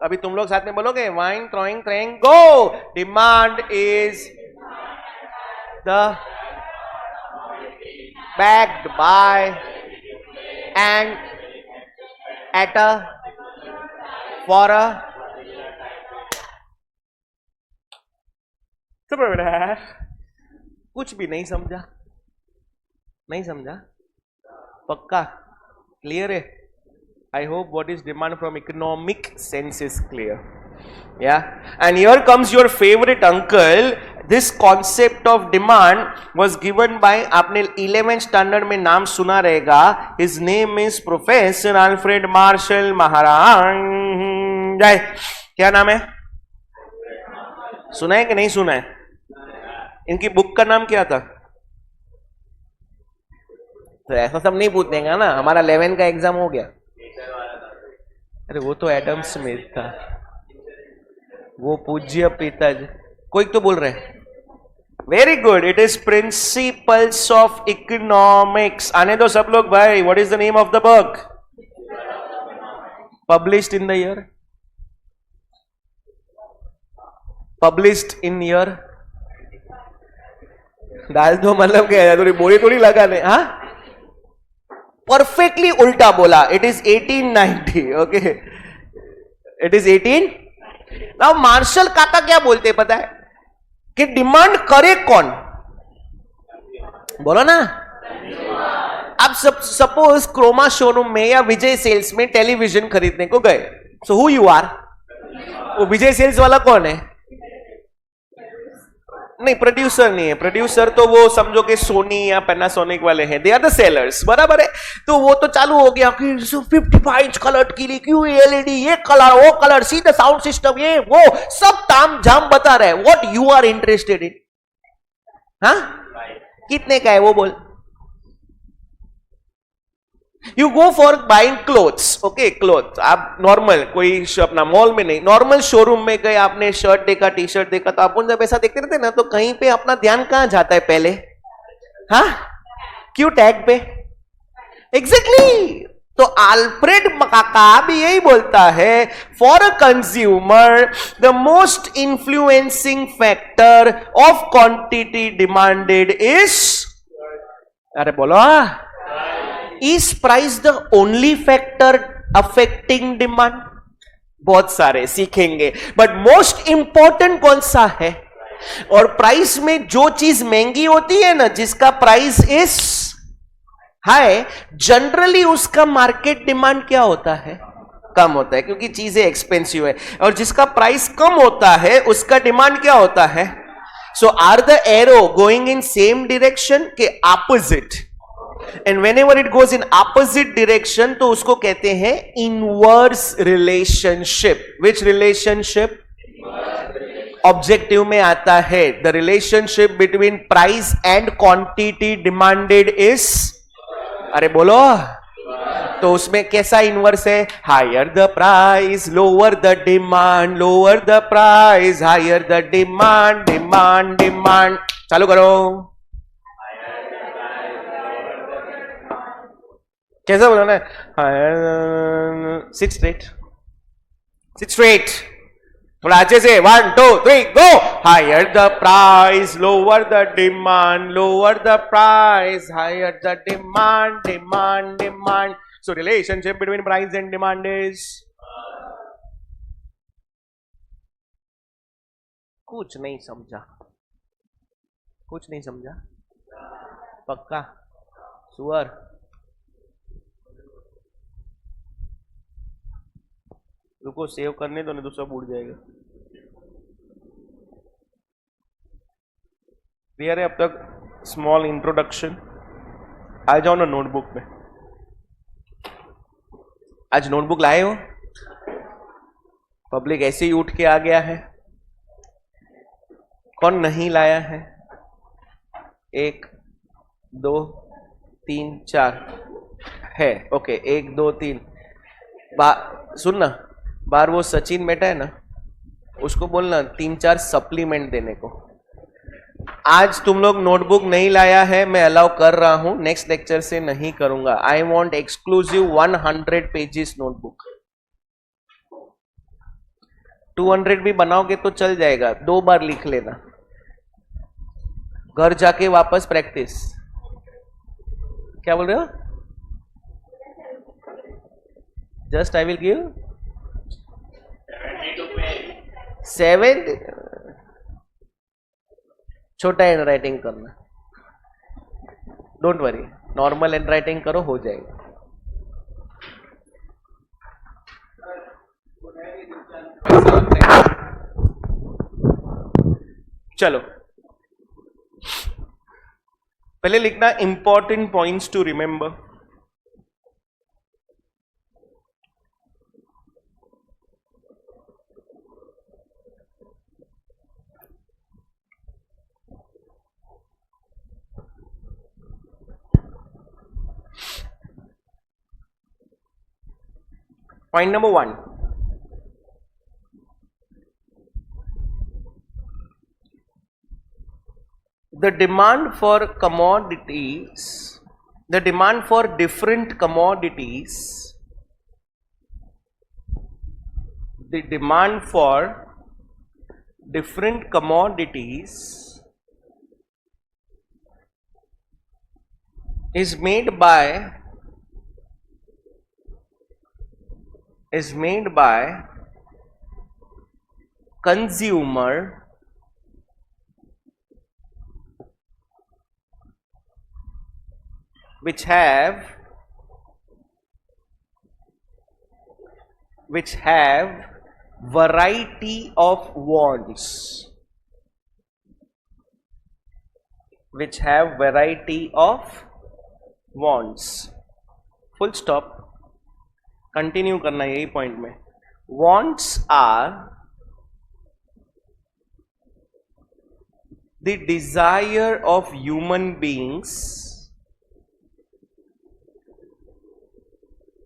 अभी तुम लोग साथ में बोलोगे, वाइन थ्रोइंग ट्रेइंग go. Demand is the backed by and at a for a. कुछ भी नहीं समझा, नहीं समझा, पक्का क्लियर है. I hope what is demand from economic sense is clear. Yeah. And here comes your favorite uncle. This concept of demand was given by, आपने 11th standard में नाम सुना रहेगा. His name is Professor Alfred Marshall महाराज. क्या नाम है, सुना है कि नहीं सुना है? इनकी बुक का नाम क्या था? तो ऐसा सब नहीं पूछ देगा ना, हमारा 11 का एग्जाम हो गया. अरे वो तो एडम स्मिथ था, वो पूज्य पिताजी. कोई तो बोल रहे हैं. Very good. It is principles of economics. आने दो सब लोग भाई. What is the name of the book? Published in the year, published in year. डाल दो मतलब क्या, थोड़ी बोली थोड़ी लगाने. हाँ, परफेक्टली उल्टा बोला. It is 1890. Okay, it is 18. Now Marshall काका क्या बोलते पता है कि डिमांड करे कौन? बोलो ना. आप सपोज क्रोमा शोरूम में या विजय सेल्स में टेलीविजन खरीदने को गए. So who you are? वो विजय सेल्स वाला कौन है? नहीं, प्रोड्यूसर नहीं है. प्रोड्यूसर तो वो समझो कि सोनी या पैनासोनिक वाले हैं. They are the sellers. बराबर है. तो वो तो चालू हो गया कि 55 इंच कलर की क्यू एलईडी, ये कलर वो colour, see the sound system, ये वो सब ताम झाम बता रहे हैं. What you are interested in? हाँ, कितने का है वो बोल. You go for buying clothes. Okay, cloth आप नॉर्मल कोई अपना मॉल में नहीं, नॉर्मल शोरूम में गए, आपने शर्ट देखा, टी शर्ट देखा, तो अपन जब ऐसा देखते रहते ना, तो कहीं पे अपना ध्यान कहां जाता है पहले? हाँ, क्यों? टैग पे. एग्जैक्टली. तो अल्फ्रेड काका भी यही बोलता है, for a consumer the most influencing factor of quantity demanded is, अरे बोलो, is price the only factor affecting demand? बहुत सारे सीखेंगे, बट मोस्ट इंपॉर्टेंट कौन सा है? और प्राइस में जो चीज महंगी होती है ना, जिसका प्राइस इज हाई, जनरली उसका मार्केट डिमांड क्या होता है? कम होता है, क्योंकि चीजें एक्सपेंसिव है। और जिसका प्राइस कम होता है उसका डिमांड क्या होता है? So are the arrow going in same direction के opposite? And whenever it goes in opposite direction तो उसको कहते हैं inverse relationship. Which relationship? Objective में आता है the relationship between price and quantity demanded is, अरे बोलो, तो उसमें कैसा इनवर्स है? Higher the price lower the demand, lower the price higher the demand, demand demand. चालू करो, कैसा बोलना है? Higher, six straight, six straight, थोड़ा अच्छे से, 1 2 3 go. Higher the price lower the demand, lower the price higher the demand, demand demand. So relationship between price and demand is, कुछ नहीं समझा, कुछ नहीं समझा, पक्का सुअर? रुको, सेव करने दो, नहीं तो सब उड़ जाएगा। क्लियर है अब तक? Small introduction. आ जाओ ना नोटबुक में। आज नोटबुक लाए हो? पब्लिक ऐसे ही उठ के आ गया है। कौन नहीं लाया है? 1 2 3 4 है। ओके, 1 2 3। सुन ना, बार वो सचिन बैठा है ना, उसको बोलना 3-4 सप्लीमेंट देने को। आज तुम लोग नोटबुक नहीं लाया है, मैं अलाउ कर रहा हूं, नेक्स्ट लेक्चर से नहीं करूंगा। I want exclusive 100 pages notebook. 200 भी बनाओगे तो चल जाएगा, 2 बार लिख लेना, घर जाके वापस प्रैक्टिस। क्या बोल रहे हो? Just I will give 7। छोटा हैंड राइटिंग करना, don't worry, normal hand writing करो, हो जाएगा। चलो, पहले लिखना important points to remember. Point number 1. The demand for commodities, the demand for different commodities, the demand for different commodities is made by consumer which have variety of wants, which have variety of wants, full stop। Continue करना यही point में। wants are the desire of human beings,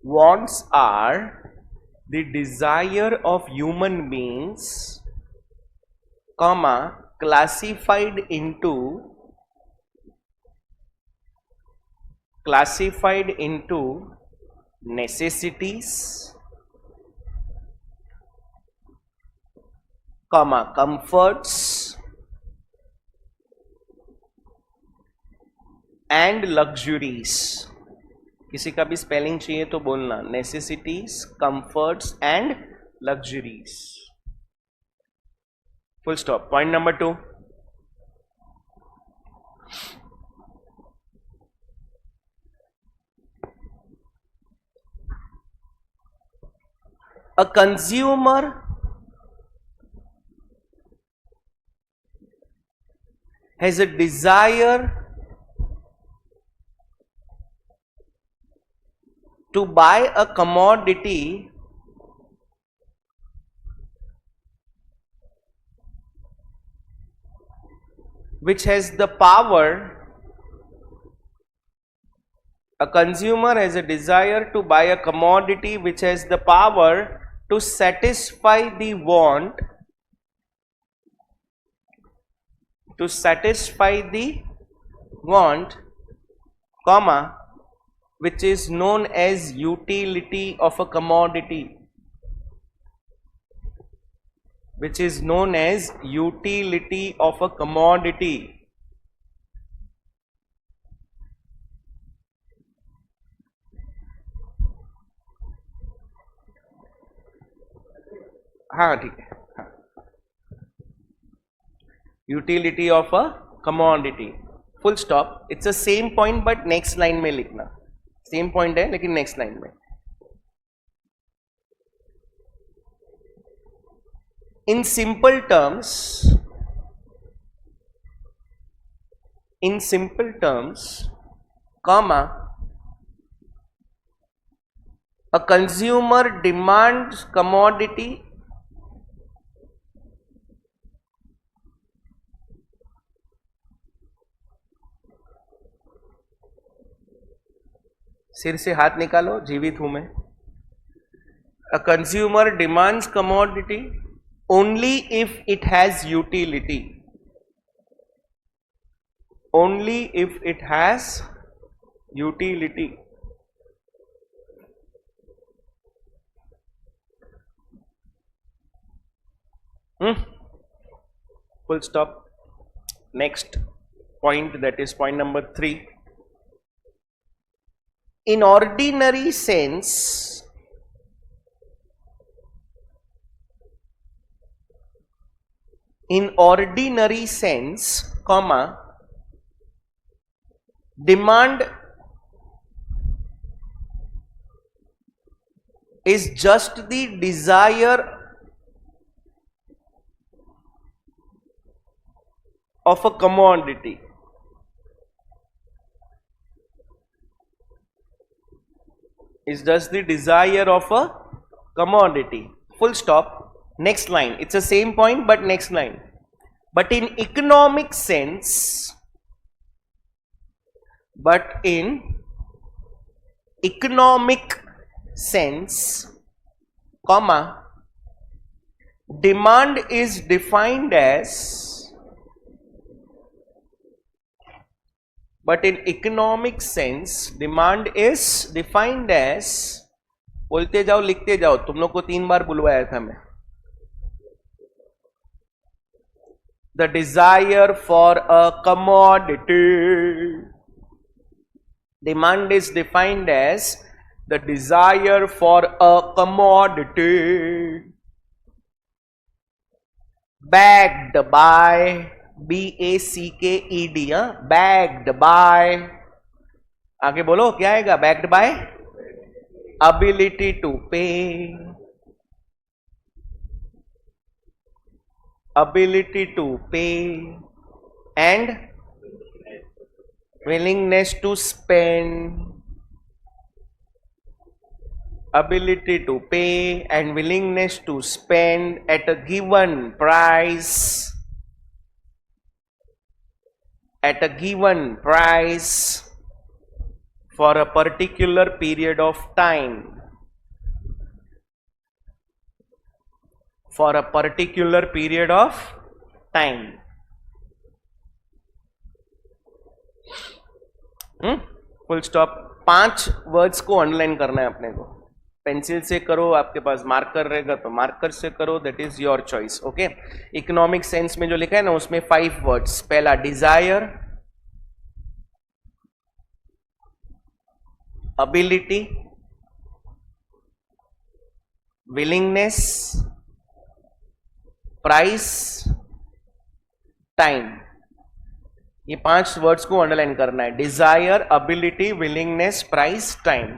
wants are the desire of human beings, comma, classified into necessities, comma comforts and luxuries. किसी का भी spelling चाहिए तो बोलना, necessities, comforts and luxuries. Full stop. Point number 2. A consumer has a desire to buy a commodity which has the power. A consumer has a desire to buy a commodity which has the power to satisfy the want, comma, which is known as utility of a commodity, which is known as utility of a commodity. हाँ ठीक है, हाँ. Utility of a commodity. Full stop. It's the same point but next line में लिखना. Same point है लेकिन next line में. In simple terms, comma, a consumer demands commodity सिर से हाथ निकालो, जीवित हूं मैं. A consumer demands commodity only if it has utility. Only if it has utility. Full stop. Next point, that is point number 3. In ordinary sense, comma, demand is just the desire of a commodity. Is just the desire of a commodity. Full stop. Next line. It's the same point but next line. But in economic sense, comma, demand is defined as, but in economic sense, demand is defined as, बोलते जाओ लिखते जाओ, तुम लोग को 3 बार बुलवाया था मैं. The desire for a commodity. Demand is defined as the desire for a commodity backed by, BACKED, backed by, आगे बोलो क्या आएगा? backed by ability to pay, and willingness to spend, ability to pay and willingness to spend at a given price, for a particular period of time, Full stop. 5 words को underline करना है अपने को. Pencil से करो, आपके पास marker रहेगा तो मार्कर से करो, that is your choice. Okay. Economic sense में जो लिखा है ना उसमें 5 वर्ड्स. पहला desire, ability, willingness, price, time. ये 5 वर्ड्स को अंडरलाइन करना है. Desire, ability, willingness, price, time.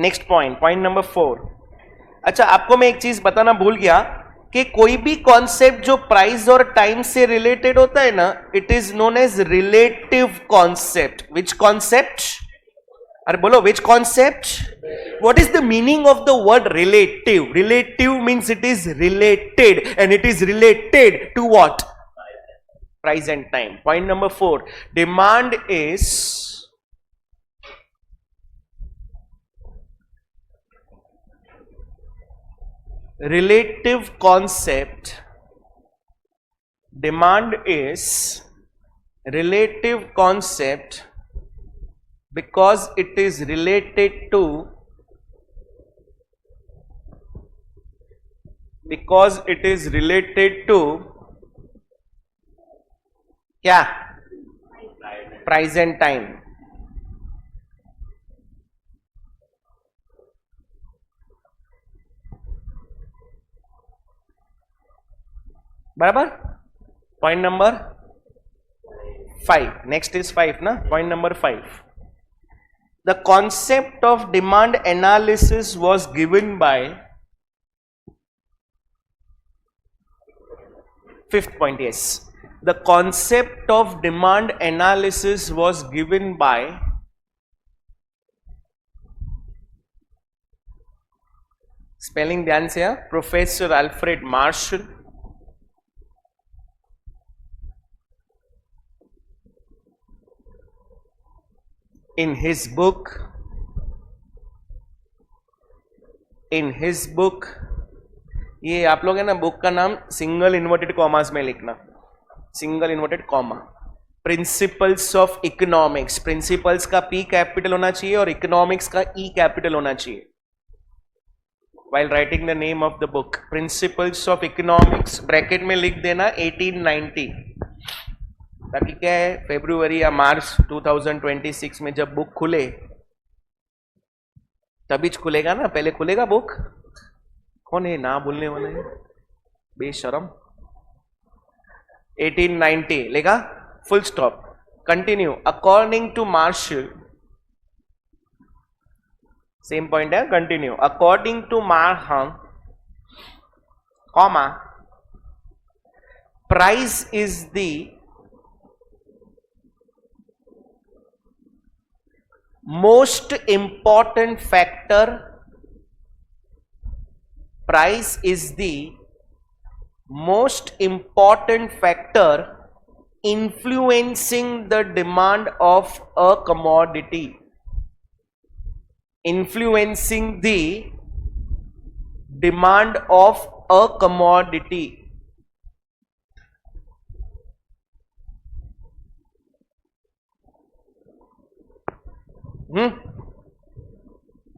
Next point, point number 4. अच्छा, आपको मैं एक चीज बताना भूल गया कि कोई भी कॉन्सेप्ट जो प्राइस और टाइम से रिलेटेड होता है ना, it is known as relative concept. Which concept? अरे बोलो, which concept? What is the meaning of the word relative? Relative means it is related, and it is related to what? Price and time. Point number 4. Demand is relative concept. Demand is relative concept because it is related to क्या? Price and time. बराबर. Point number 5. Next is 5 ना. Point number 5. The concept of demand analysis was given by, 5th point, yes. The concept of demand analysis was given by spelling ध्यान से, Professor Alfred Marshall. In his book, ये आप लोग है ना, book का नाम सिंगल इन्वर्टेड कॉमास में लिखना. Single inverted comma. Principles of economics. Principles का पी कैपिटल होना चाहिए और इकोनॉमिक्स का ई कैपिटल होना चाहिए. while writing the name of the book. Principles of Economics bracket में लिख देना 1890, ताकि क्या है फरवरी या मार्च 2026 में जब बुक खुले तभी खुलेगा ना, पहले खुलेगा बुक. कौन है ना बोलने वाले बेशरम. 1890 लेगा, full stop. Continue. According to Marshall, same point है, continue. According to Marshall, comma, price is the most important factor. Price is the most important factor influencing the demand of a commodity. Influencing the demand of a commodity.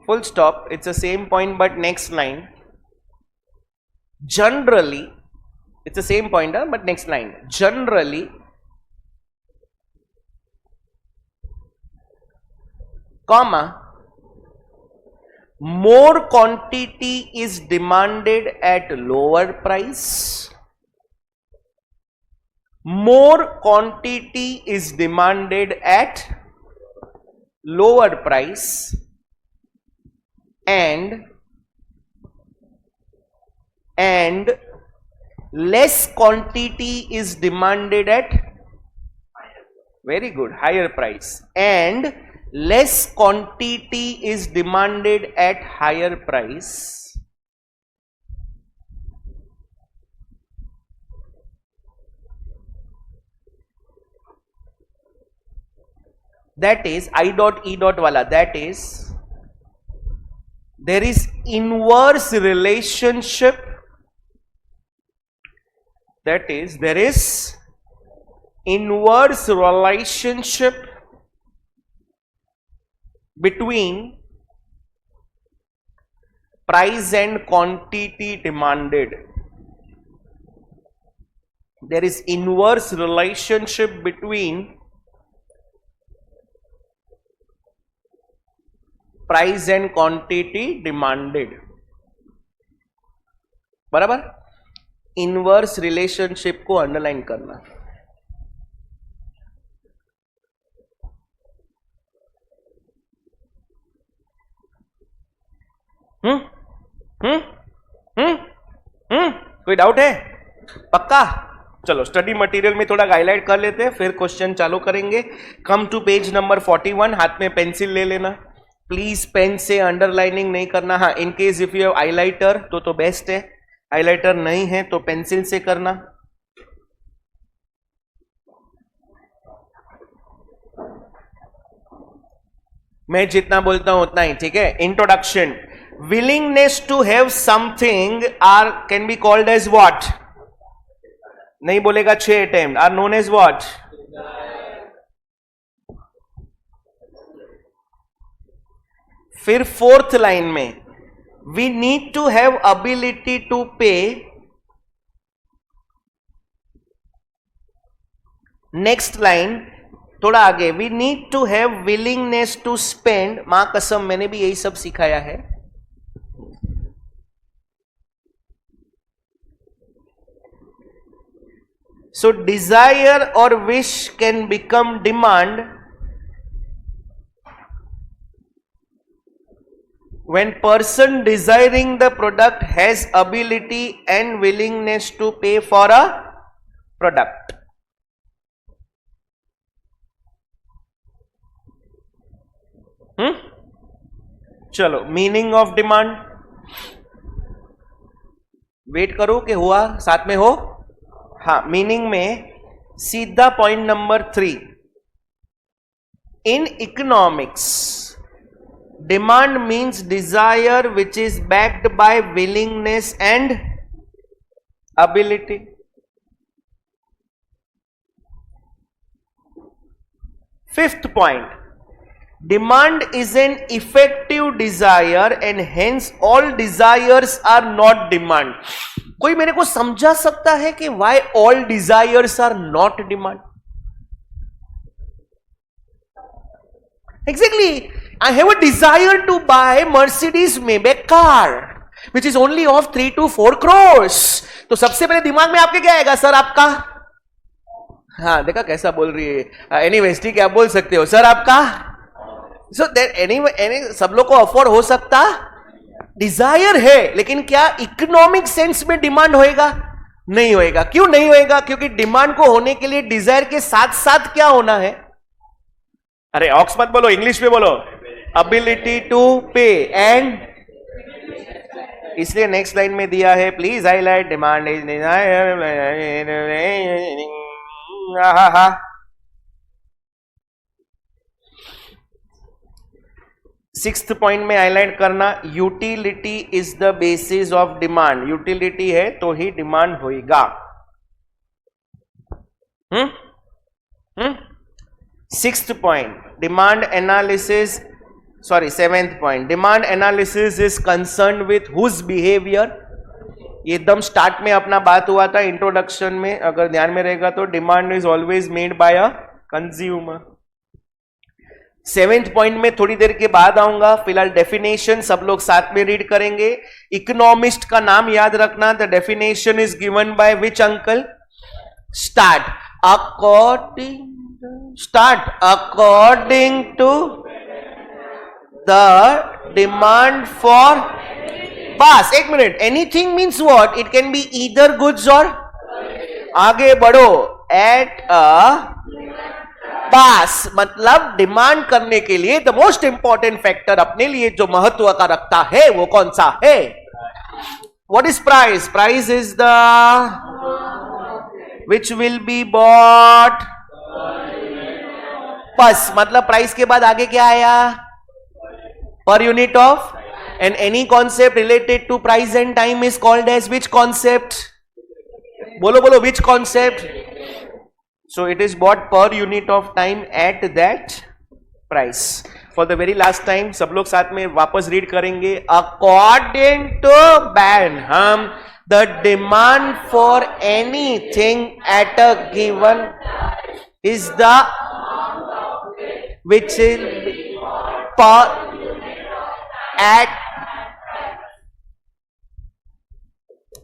Full stop. It's the same point but next line. Generally, it's the same point but next line. Generally, comma, more quantity is demanded at lower price. More quantity is demanded at lower price and less quantity is demanded at, very good, higher price, and less quantity is demanded at higher price. That is I dot E dot wala, that is there is inverse relationship, that is there is inverse relationship between price and quantity demanded. There is inverse relationship between price and quantity demanded. बराबर? Inverse relationship को underline करना. कोई doubt है? पक्का? चलो study material में थोड़ा highlight कर लेते हैं, फिर क्वेश्चन चालू करेंगे. Come to page number 41. हाथ में पेंसिल ले लेना प्लीज. पेन से अंडरलाइनिंग नहीं करना. हाँ, in case if you have highlighter तो बेस्ट है. हाईलाइटर नहीं है तो पेंसिल से करना. मैं जितना बोलता हूं उतना ही, ठीक है. Introduction. willingness to have something are can be called as what? नहीं बोलेगा 6 attempt are known as what? फिर फोर्थ लाइन में we need to have ability to pay. Next line थोड़ा आगे, we need to have willingness to spend. मां कसम मैंने भी यही सब सिखाया है. So desire or wish can become demand when person desiring the product has ability and willingness to pay for a product. चलो, मीनिंग ऑफ डिमांड. वेट करो कि हुआ साथ में हो. हाँ, मीनिंग में सीधा point number 3. In economics demand means desire which is backed by willingness and ability. Fifth point, demand is an effective desire and hence all desires are not demand. कोई मेरे को समझा सकता है कि why all desires are not demand? Exactly, I have a desire to buy Mercedes Maybach car which is only of 3 to 4 crores. तो सबसे पहले दिमाग में आपके क्या आएगा? सर आपका. हाँ, देखा कैसा बोल रही है. एनीवेज, ठीक है, आप बोल सकते हो सर आपका. सो दैट सब लोग को अफोर्ड हो सकता डिजायर है, लेकिन क्या इकोनॉमिक सेंस में डिमांड होएगा? नहीं होएगा. क्यों नहीं होएगा? क्योंकि डिमांड को होने के लिए डिजायर के साथ साथ क्या होना है? अरे ऑक्स मत बोलो, इंग्लिश में बोलो. Ability to pay and. इसलिए नेक्स्ट लाइन में दिया है, please highlight demand is desire. Sixth point में हाईलाइट करना, utility is the basis of demand. Utility है तो ही डिमांड होएगा. Sixth point, demand analysis, sorry seventh point, demand analysis is concern with whose behaviour. ये एकदम स्टार्ट में अपना बात हुआ था इंट्रोडक्शन में, अगर ध्यान में रहेगा तो. Demand is always made by a consumer. Seventh point में थोड़ी देर के बाद आऊंगा. फिलहाल डेफिनेशन सब लोग साथ में रीड करेंगे. इकोनॉमिस्ट का नाम याद रखना. The definition is given by which uncle? Start. According to the demand for. बस एक minute. Anything means what? It can be either goods और. आगे बढ़ो. At a. बस मतलब डिमांड करने के लिए द मोस्ट इंपॉर्टेंट फैक्टर अपने लिए जो महत्व का रखता है वो कौन सा है? What is price? Price is the which will be bought. बस मतलब प्राइस के बाद आगे क्या आया? Per unit of. And any concept related to price and time is called as which concept? बोलो बोलो, which concept? So it is bought per unit of time at that price. For the very last time सब लोग साथ में वापस read करेंगे. According to Benham, the demand for anything at a given is the which is per at.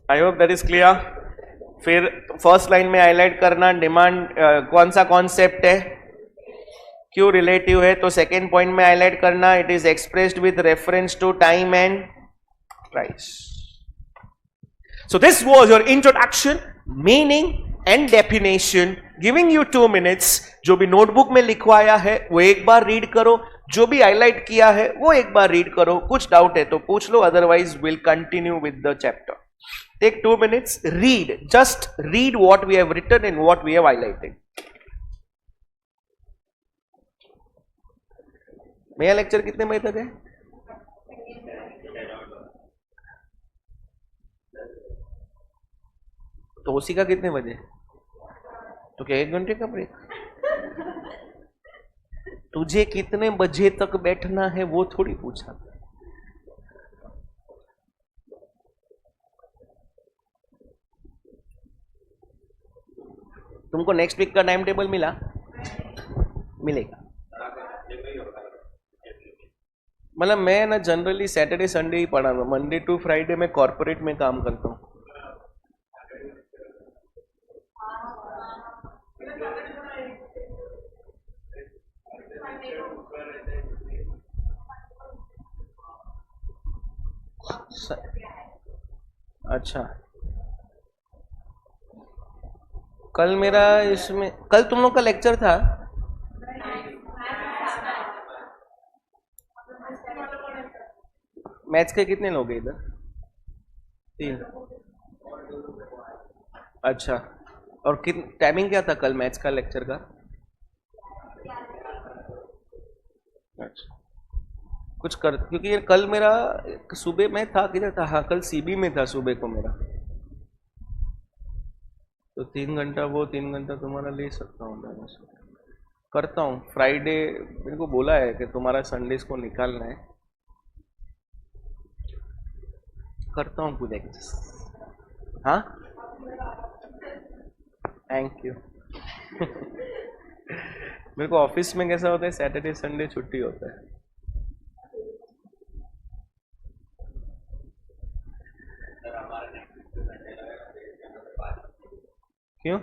I hope that is clear. फिर first line में highlight करना demand कौन सा कॉन्सेप्ट है, क्यों रिलेटिव है. तो सेकेंड पॉइंट में हाईलाइट करना it is expressed with reference to time and price. So this was your introduction, meaning and definition. Giving you 2 minutes. जो भी नोटबुक में लिखवाया है वो एक बार रीड करो, जो भी हाईलाइट किया है वो एक बार रीड करो. कुछ डाउट है तो पूछ लो, otherwise will continue with the chapter. Take 2 minutes, read, just read what we have written and what we have highlighted. मेरा लेक्चर कितने बजे तक है? तो उसी का कितने बजे? तो क्या 1 घंटे का ब्रेक? तुझे कितने बजे तक बैठना है वो थोड़ी पूछा. तुमको नेक्स्ट वीक का टाइम टेबल मिला? मिलेगा. मतलब मैं ना जनरली सैटरडे संडे ही पढ़ा हूँ. मंडे टू फ्राइडे में कॉर्पोरेट में काम करता हूँ. अच्छा, कल मेरा इसमें, कल तुम लोग का लेक्चर था. मैथ्स के कितने लोग हैं इधर? 3. अच्छा, और टाइमिंग क्या था कल मैथ्स का लेक्चर का? अच्छा, कुछ कर, क्योंकि ये कल मेरा सुबह में था, किधर था? हाँ, कल सीबी में था सुबह को मेरा. तो 3 घंटा वो 3 घंटा तुम्हारा ले सकता हूँ मैं. करता हूँ फ्राइडे. मेरे को बोला है कि तुम्हारा संडेज को निकालना है. करता हूँ कुछ एडजस्ट. हाँ, थैंक यू. मेरे को ऑफिस में कैसा होता है, सैटरडे संडे छुट्टी होता है. क्यों?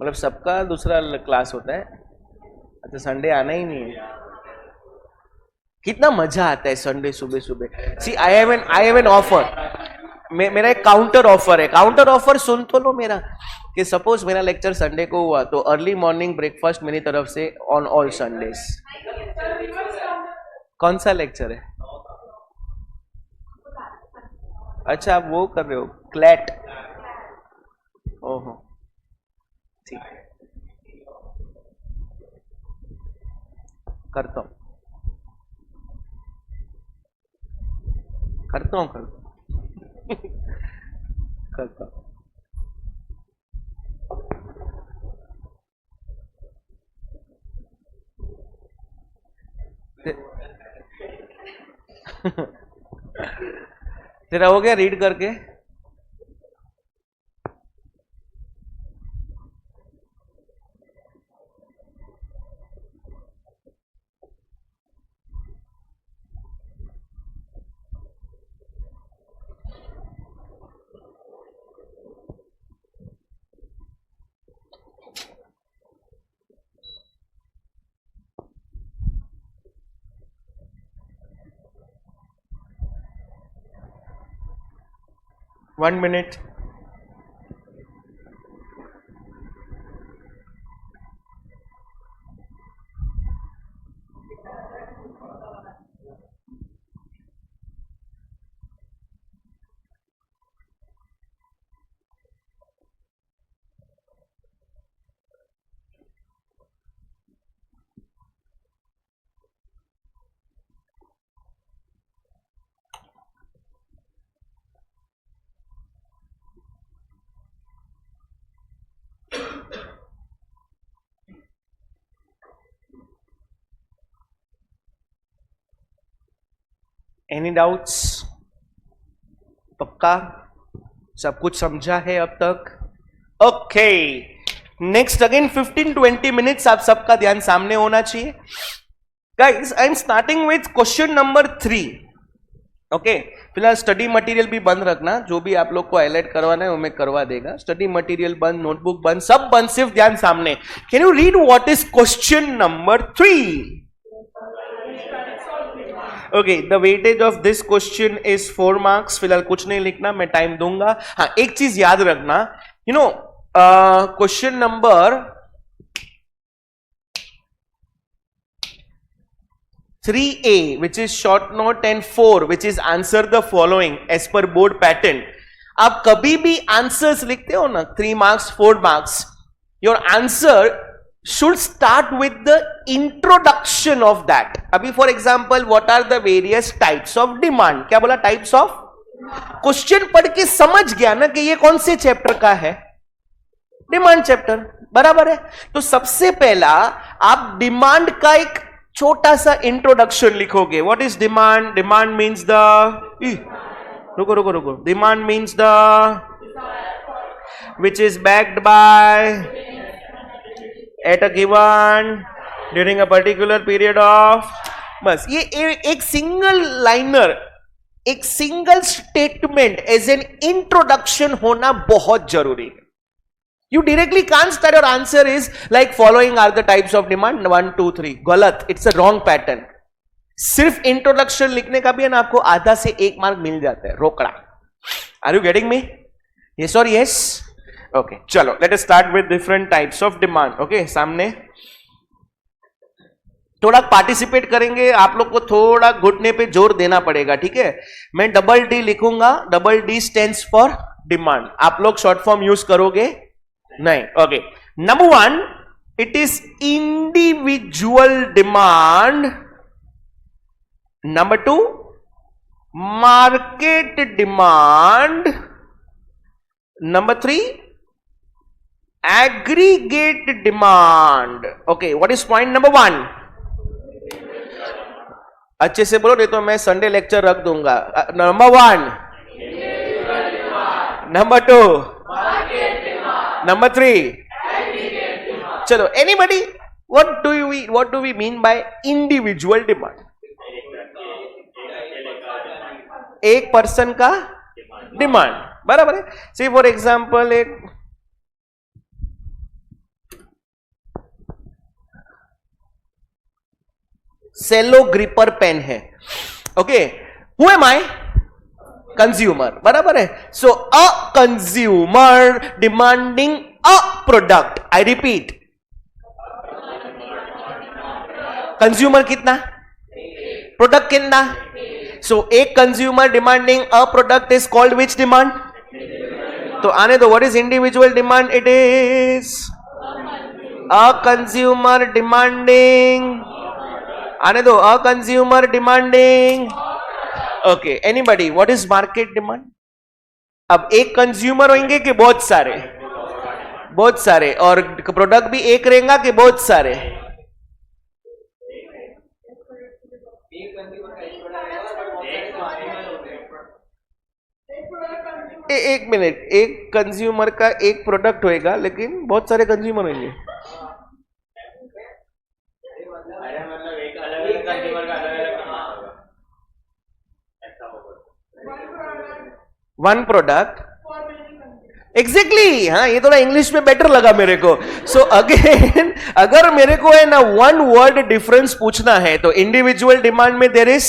मतलब सबका दूसरा क्लास होता है. अच्छा, संडे आना ही नहीं है. कितना मजा आता है संडे सुबह सुबह. सी आई हैव एन ऑफर. मेरा एक काउंटर ऑफर है. काउंटर ऑफर सुन तो लो मेरा, कि सपोज मेरा लेक्चर संडे को हुआ तो अर्ली मॉर्निंग ब्रेकफास्ट मेरी तरफ से ऑन ऑल संडेज. कौन सा लेक्चर है? अच्छा, आप वो कर रहे हो क्लैट? ओहो, ठीक है, करता हूँ करता हूँ करता हूँ. तेरा हो गया रीड करके? One minute. Any doubts? पक्का सब कुछ समझा है अब तक? ओके, नेक्स्ट अगेन 15-20 मिनट्स आप सबका ध्यान सामने होना चाहिए. Guys, I am starting with question number 3. Okay, फिलहाल स्टडी मटेरियल भी बंद रखना. जो भी आप लोग को हाईलाइट करवाना है वो मैं करवा देगा. स्टडी मटेरियल बंद, नोटबुक बंद, सब बंद, सिर्फ ध्यान सामने. Can you read what is question number 3? Okay, the weightage of this question is 4 marks. फिलहाल कुछ नहीं लिखना, मैं टाइम दूंगा. हाँ, एक चीज याद रखना, you know, question number 3A, which is short note, and 4, which is answer the following as per board pattern. आप कभी भी आंसर्स लिखते हो ना, 3 marks, 4 marks, your answer should start with the introduction of that. अभी for example, what are the various types of demand? क्या बोला? Types of. Question पढ़ के समझ गया ना कि ये कौन से चैप्टर का है? डिमांड चैप्टर, बराबर है. तो सबसे पहला आप डिमांड का एक छोटा सा इंट्रोडक्शन लिखोगे. What is demand? Demand means the, रुको रुको रुको, demand means the which is backed by at a given during a particular period of. बस ये एक सिंगल लाइनर, एक single statement as an introduction होना बहुत जरूरी है. You directly can't start your answer is like following are the types of demand 1 2 3. गलत, it's a wrong pattern. सिर्फ इंट्रोडक्शन लिखने का भी है ना, आपको आधा से 1 मार्क मिल जाता है, रोकड़ा. Are you getting me? Yes or yes? Okay, चलो, let us start with different types of demand. Okay, सामने थोड़ा पार्टिसिपेट करेंगे. आप लोग को थोड़ा घुटने पे जोर देना पड़ेगा, ठीक है? मैं डबल डी लिखूंगा. Double D stands for demand. आप लोग शॉर्ट फॉर्म यूज करोगे नहीं? Okay, number 1, it is individual demand. Number 2, market demand. Number 3, aggregate demand. Okay, what is point number 1? अच्छे से बोलो, नहीं तो मैं संडे लेक्चर रख दूंगा. नंबर 1, नंबर 2, नंबर 3, चलो, anybody, what do we mean by individual demand? एक पर्सन का डिमांड, बराबर है. सी फॉर एग्जाम्पल, एक सेलो ग्रिपर पेन है. Okay, who am I? Consumer, बराबर है. So a consumer demanding a product. I repeat, consumer कितना? प्रोडक्ट कितना? सो एक consumer demanding a product is called which demand? तो आने दो. What is individual demand? It is a consumer demanding, आने दो, अ consumer demanding. Okay, anybody, what is market demand? अब एक कंज्यूमर होंगे कि बहुत सारे? बहुत सारे. और प्रोडक्ट भी एक रहेगा कि बहुत सारे? एक मिनट, एक कंज्यूमर का एक प्रोडक्ट होएगा लेकिन बहुत सारे कंज्यूमर होंगे. One product, exactly. हाँ, ये थोड़ा इंग्लिश में बेटर लगा मेरे को. सो अगेन, अगर मेरे को है ना 1 वर्ड डिफरेंस पूछना है तो इंडिविजुअल डिमांड में there is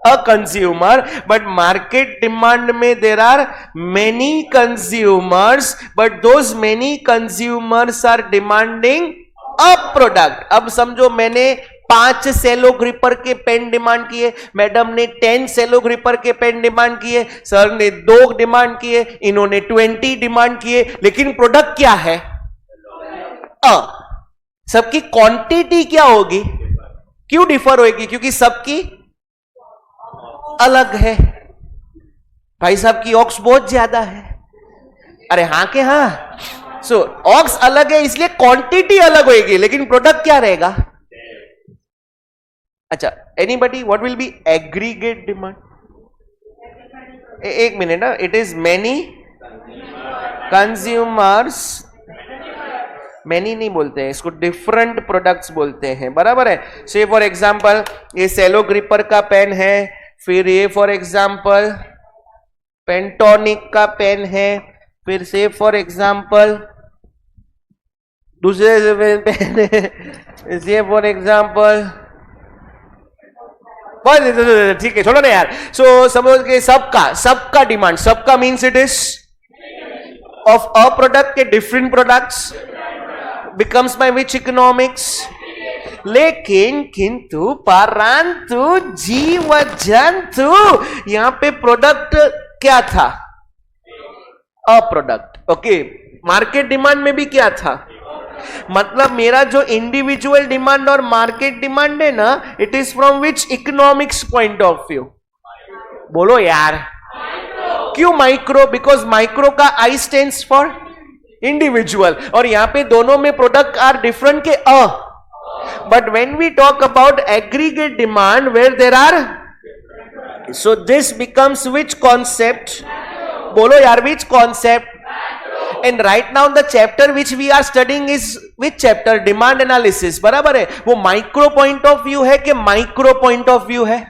a consumer, but market demand में there are many consumers, but those many consumers are demanding a product. अब समझो, मैंने 5 सेलो ग्रिपर के पेन डिमांड किए, मैडम ने 10 सेलो ग्रिपर के पेन डिमांड किए, सर ने 2 डिमांड किए, इन्होंने 20 डिमांड किए, लेकिन प्रोडक्ट क्या है? सबकी क्वांटिटी क्या होगी? क्यों डिफर होगी? क्योंकि सबकी अलग है. भाई साहब की ऑक्स बहुत ज्यादा है. अरे हाँ के हाँ. सो ऑक्स अलग है इसलिए क्वांटिटी अलग होगी, लेकिन प्रोडक्ट क्या रहेगा? अच्छा, anybody, what will be aggregate demand? एक minute, it is many consumers, many नहीं बोलते हैं इसको, डिफरेंट प्रोडक्ट्स बोलते हैं, बराबर है। से फॉर एग्जांपल ये सेलो ग्रिपर का पेन है, फिर ये फॉर एग्जांपल पेंटोनिक का पेन है, फिर से फॉर एग्जांपल दूसरे पेन है, से फॉर एग्जांपल, ठीक है छोड़ो ना यार। सो समझ के सबका डिमांड, सबका means it is of a product के different products becomes by which economics, लेकिन किंतु परंतु जीव जंतु, यहां पे प्रोडक्ट क्या था? A product. Okay, market demand में भी क्या था? मतलब मेरा जो इंडिविजुअल डिमांड और मार्केट डिमांड है ना, it is from which economics point of view? बोलो यार, क्यों माइक्रो? बिकॉज माइक्रो का आई स्टैंड्स फॉर इंडिविजुअल, और यहां पे दोनों में प्रोडक्ट आर डिफरेंट के a, but when we talk about aggregate demand where there are, so this becomes which concept? बोलो यार, which concept? And right now the chapter which we are studying is which chapter? Demand analysis, बराबर है। वो micro point of view है कि micro point of view है?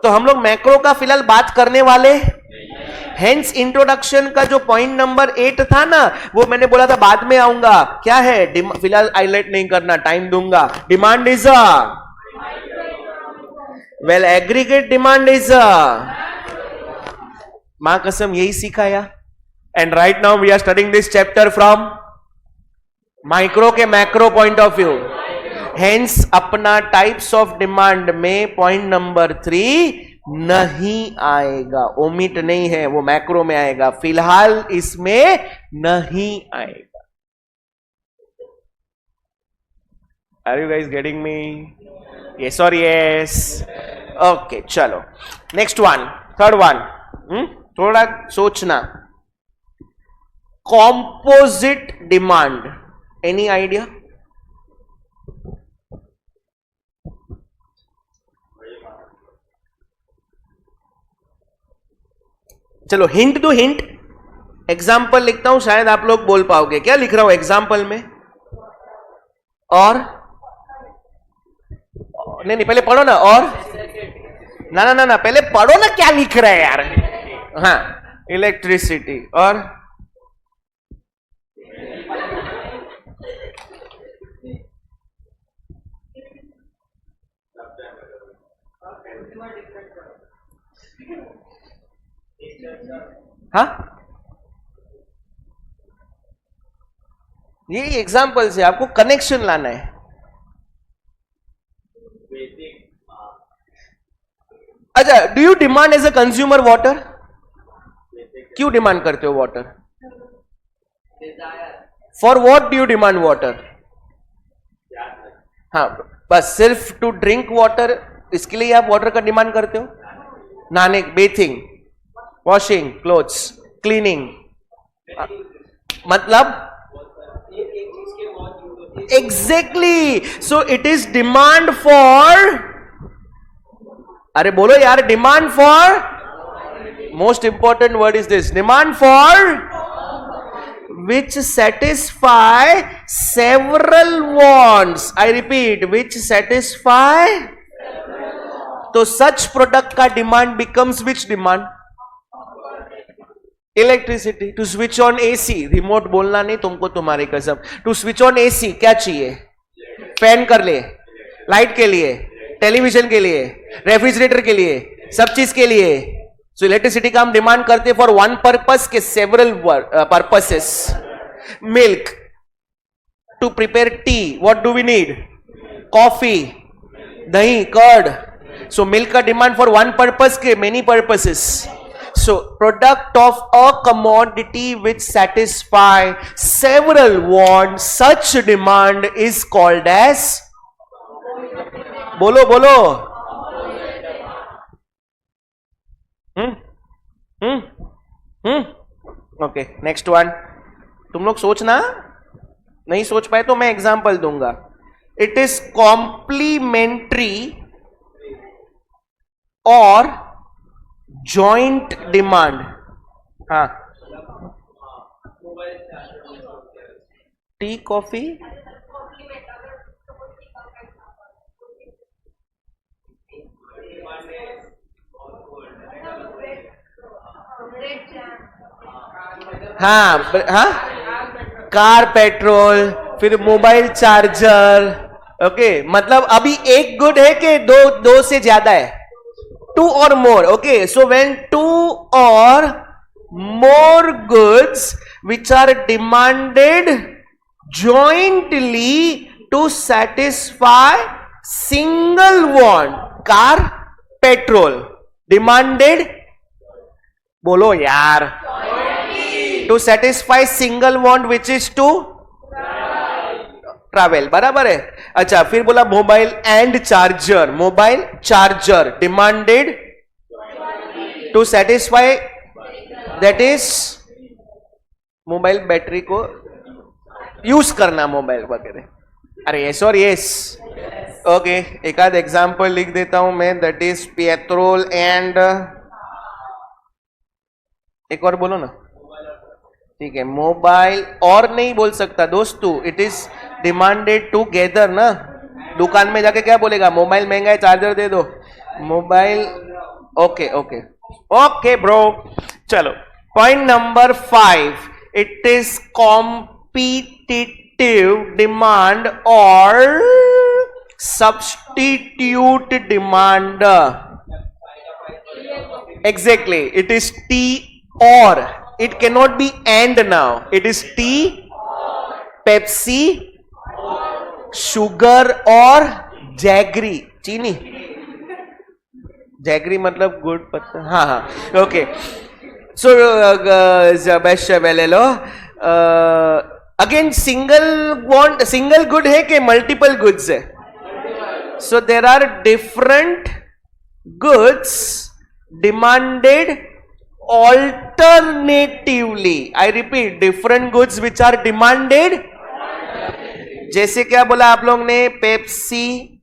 तो हम लोग मैक्रो का फिलहाल बात करने वाले। हेंस इंट्रोडक्शन का जो पॉइंट नंबर 8 था ना, वो मैंने बोला था बाद में आऊंगा। क्या है? फिलहाल हाईलाइट नहीं करना, टाइम दूंगा। Demand is a, well aggregate demand is a, मां कसम यही सिखाया। And right now we are studying this chapter from micro के macro point of view. Hence अपना टाइप्स ऑफ डिमांड में पॉइंट नंबर 3 नहीं आएगा, ओमिट नहीं है, वो मैक्रो में आएगा, फिलहाल इसमें नहीं आएगा। Are you guys getting me? Yes और यस? ओके, चलो नेक्स्ट वन, थर्ड वन। थोड़ा सोचना। Composite demand, any idea? चलो हिंट दो, हिंट। एग्जाम्पल लिखता हूं, शायद आप लोग बोल पाओगे। क्या लिख रहा हूं एग्जाम्पल में? और नहीं, पहले पढ़ो ना। और ना, पहले पढ़ो ना क्या लिख रहा है यार। हाँ, इलेक्ट्रिसिटी। और हाँ, ये एग्जाम्पल से आपको कनेक्शन लाना है। अच्छा, do you demand as a consumer water? क्यों डिमांड करते हो water? For what do you demand water? हाँ, बस सिर्फ टू ड्रिंक वाटर, इसके लिए आप वाटर का डिमांड करते हो? नहाने, बेथिंग, वॉशिंग क्लोथ्स, क्लीनिंग, मतलब exactly. So it is demand for, अरे बोलो यार, demand for, most important word is this, demand for which satisfy several wants. I repeat, which satisfy, तो such product का demand becomes which demand? Electricity. To switch on AC, remote बोलना नहीं तुमको, तुम्हारी कसम। टू स्विच ऑन एसी क्या चाहिए? Fan कर लिए, लाइट के लिए, टेलीविजन के लिए, रेफ्रिजरेटर के लिए, सब चीज के लिए। सो इलेक्ट्रिसिटी का हम डिमांड करते हैं फॉर वन पर्पस के several purposes. Milk, to prepare tea, what do we need? Coffee, दही, कर्ड। सो मिल्क का डिमांड फॉर वन पर्पस के many purposes. So, product of a commodity which satisfy several wants, such demand is called as, बोलो बोलो, okay, next one. तुम लोग सोचना, नहीं सोच पाए तो मैं एग्जांपल दूंगा। इट इज कॉम्प्लीमेंट्री और जॉइंट डिमांड. हाँ, टी कॉफी. हाँ हाँ, कार पेट्रोल, फिर मोबाइल चार्जर. ओके, मतलब अभी एक गुड है कि दो से ज्यादा है? टू और मोर. ओके, सो व्हेन टू और more goods which are demanded jointly to satisfy single want. car petrol demanded, बोलो यार, to satisfy single want which is to travel. बराबर है. अच्छा, फिर बोला mobile and charger. Mobile charger demanded to satisfy, that is mobile battery को use करना, mobile वगैरह. अरे यस और यस. ओके, एक आध एग्जाम्पल लिख देता हूं मैं. दैट इज पेट्रोल एंड, एक और बोलो ना. ठीक है, मोबाइल और नहीं बोल सकता दोस्तों. इट इज डिमांडेड टूगेदर ना. दुकान में जाके क्या बोलेगा? मोबाइल महंगा है, चार्जर दे दो. Mobile. Okay okay okay bro. चलो, point number 5, it is competitive demand or substitute demand. Exactly, it is T or. It cannot be and now. It is T, Pepsi, sugar और jaggery. चीनी. Jaggery मतलब गुड़ पत्ता. हाँ हाँ, okay. So, best ले लो. Again single good है कि मल्टीपल गुड्स है? So there are different goods demanded alternatively. I repeat, different goods which are demanded. जैसे क्या बोला आप लोग ने? पेप्सी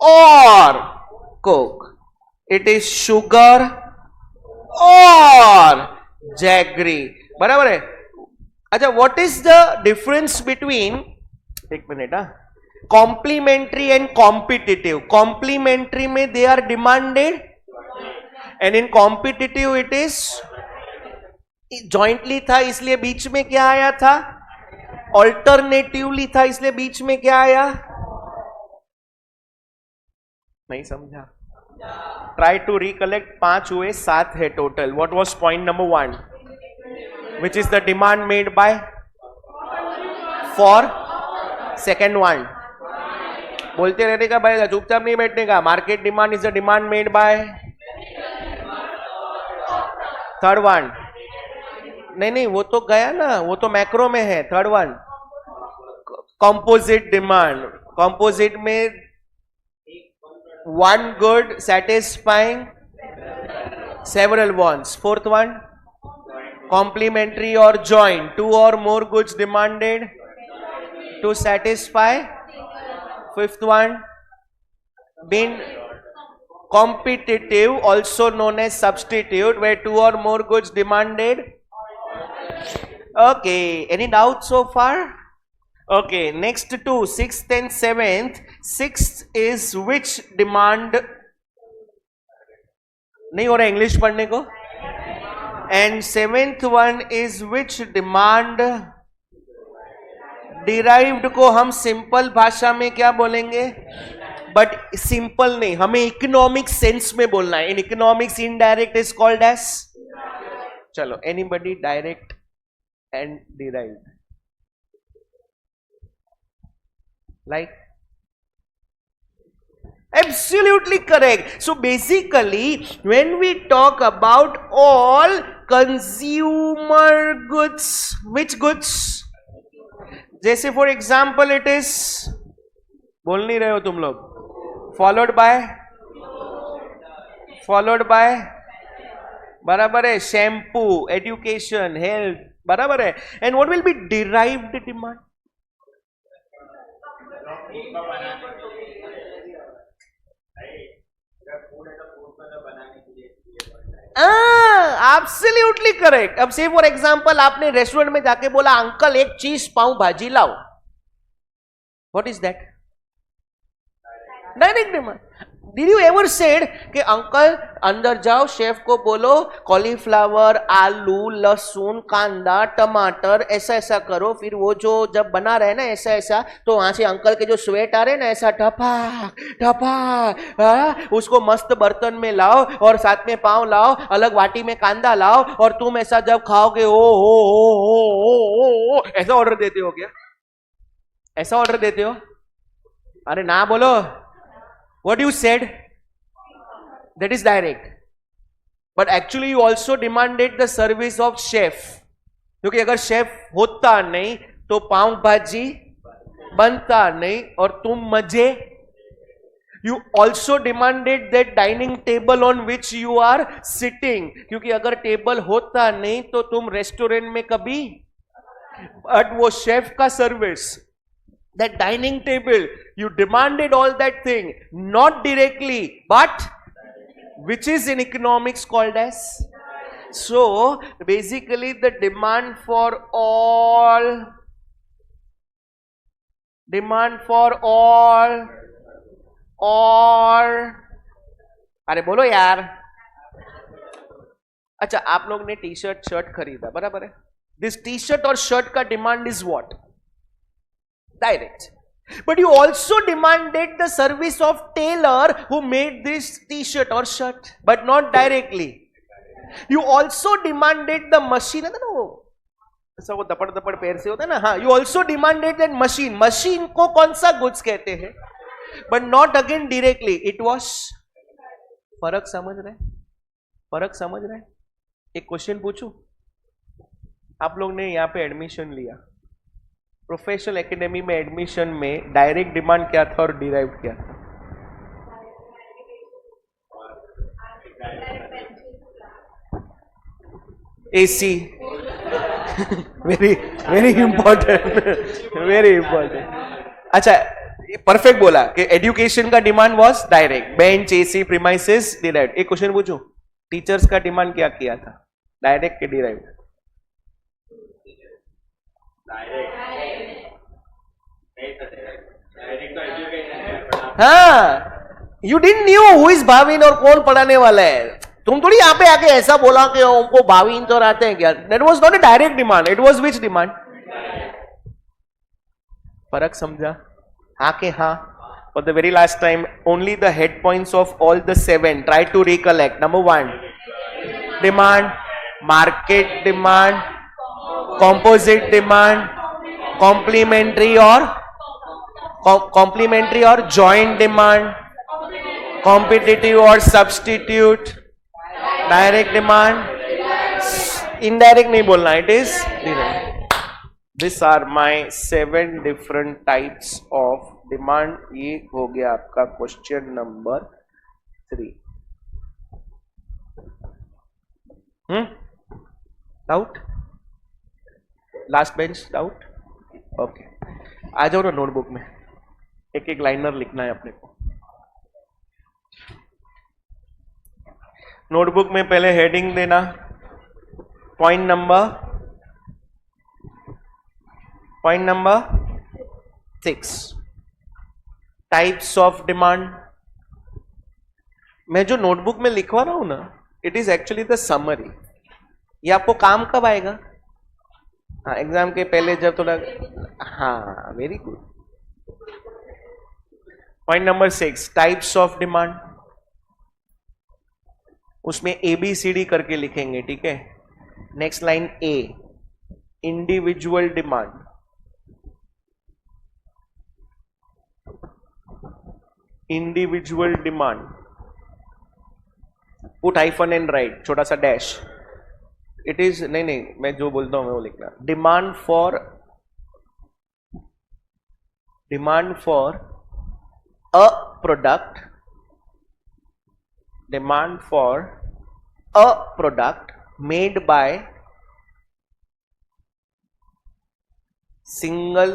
और कोक. इट इज शुगर और जैगरी. बराबर है. अच्छा, what is the difference between, एक minute, complementary and competitive? Complementary में they are demanded and in competitive it is jointly था, इसलिए बीच में क्या आया था? ऑल्टरनेटिवली था, इसलिए बीच में क्या आया? नहीं समझा? Try to recollect. 5 हुए, 7 है total. What was point number 1? Which is the demand made by for. Second one बोलते रहने का भाई, चुपचाप नहीं बैठने का. Market demand is the demand made by. Third one नहीं, वो तो गया ना, वो तो मैक्रो में है. Third one composite demand. Composite में one good satisfying several wants. Fourth one complementary or joint. 2 or more goods demanded to satisfy. Fifth one being competitive, also known as substitute, where 2 or more goods demanded. Okay, any doubts so far? Okay, next to 6th and 7th. 6th is which demand? नहीं हो रहा English पढ़ने को. And 7th one is which demand? Derived को हम simple भाषा में क्या बोलेंगे? बट सिंपल नहीं, हमें इकोनॉमिक सेंस में बोलना है. In economics indirect is called as. चलो, anybody direct and derived? Like? Absolutely correct. So basically, when we talk about all consumer goods, which goods? जैसे for example it is, बोल नहीं रहे हो तुम लोग. followed by बराबर है, शैम्पू, एजुकेशन, हेल्थ. बराबर है. And what will B derived demand? Absolutely correct. अब से फॉर एग्जांपल आपने रेस्टोरेंट में जाके बोला अंकल एक चीज पाव भाजी लाओ. What is that? Direct demand. Did you ever said कि अंकल अंदर जाओ, शेफ को बोलो कॉलीफ्लावर, आलू, लहसुन, कांदा, टमाटर ऐसा ऐसा करो, फिर वो जो जब बना रहे ना ऐसा ऐसा, तो वहां से अंकल के जो स्वेट आ रहे ना ऐसा ठपा ठपा, उसको मस्त बर्तन में लाओ और साथ में पाव लाओ, अलग वाटी में कांदा लाओ, और तुम ऐसा जब खाओगे ओ ऐसा ऑर्डर देते हो क्या? ऐसा ऑर्डर देते हो? अरे ना बोलो. What you said? That is direct. But actually you also demanded the service of chef. क्योंकि अगर शेफ होता नहीं तो पाव भाजी बनता नहीं और तुम मजे. You also demanded that dining table on which you are sitting. क्योंकि अगर टेबल होता नहीं तो तुम रेस्टोरेंट में कभी. बट वो शेफ का service, that dining table, you demanded all that thing, not directly, but which is in economics called as. So basically the demand for all अरे बोलो यार. अच्छा, आप लोग ने टी शर्ट शर्ट खरीदा, बराबर है. दिस टी शर्ट और शर्ट का demand is what? Direct. But you also demanded the service of tailor who made this t-shirt or shirt, but not directly. You also demanded the machine, है ना वो ऐसा वो दपड़ दपड़ पैर से होता है ना. हाँ, you also demanded that machine. Machine को कौन सा गुड्स कहते हैं? But not again directly. It was. फर्क समझ रहे? फर्क समझ रहे? एक क्वेश्चन पूछूं. आप लोग ने यहाँ पे एडमिशन लिया, प्रोफेशनल एकेडमी में एडमिशन में डायरेक्ट डिमांड क्या था और डिराइव क्या था? AC. Very very important, very important. अच्छा, परफेक्ट बोला कि एजुकेशन का demand was direct. Bench, AC, premises, derive. एक क्वेश्चन पूछूं, टीचर्स का डिमांड क्या किया था? डायरेक्ट के डिराइव? हाँ, you didn't knew who is Bhavin और कौन पढ़ाने वाला है. तुम थोड़ी यहाँ पे आके ऐसा बोला कि उनको भाविन तो आते हैं क्या. That was not a direct demand. It was which demand? फर्क समझा? हाँ के हाँ. For the very last time, only the head points of all the 7. Try to recollect. Number 1, demand, market demand, composite demand, complementary or joint demand, competitive or substitute, direct demand, indirect नहीं बोलना, it is direct. These are my 7 different types of demand. ये हो गया आपका question number 3. Doubt? Last bench doubt? Okay, आ जाओ ना notebook में. एक एक लाइनर लिखना है अपने को. नोटबुक में पहले हेडिंग देना. Point number 6, types of demand. मैं जो नोटबुक में लिखवा रहा हूं ना, it is actually the summary. ये आपको काम कब आएगा? हाँ, एग्जाम के पहले जब थोड़ा. हाँ, very good. Point number 6, types of demand. उसमें ABCD करके लिखेंगे, ठीक है. Next line A, individual demand. Individual demand, put hyphen and right, छोटा सा डैश. इट इज नहीं, मैं जो बोलता हूं मैं वो लिखना. Demand for a product, demand for a product made by single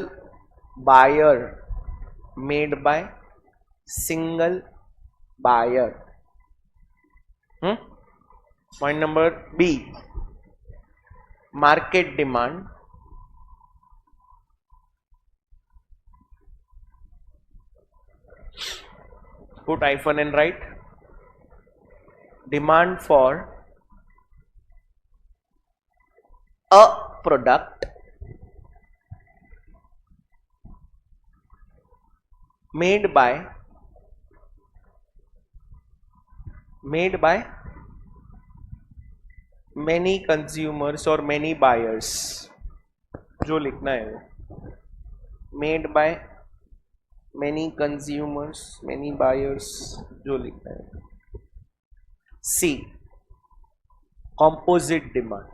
buyer, made by single buyer. Point number B, market demand. Put hyphen and write demand for a product made by many consumers or many buyers. जो लिखना है वो made by many consumers, many buyers, जो लिखना है. C, composite demand.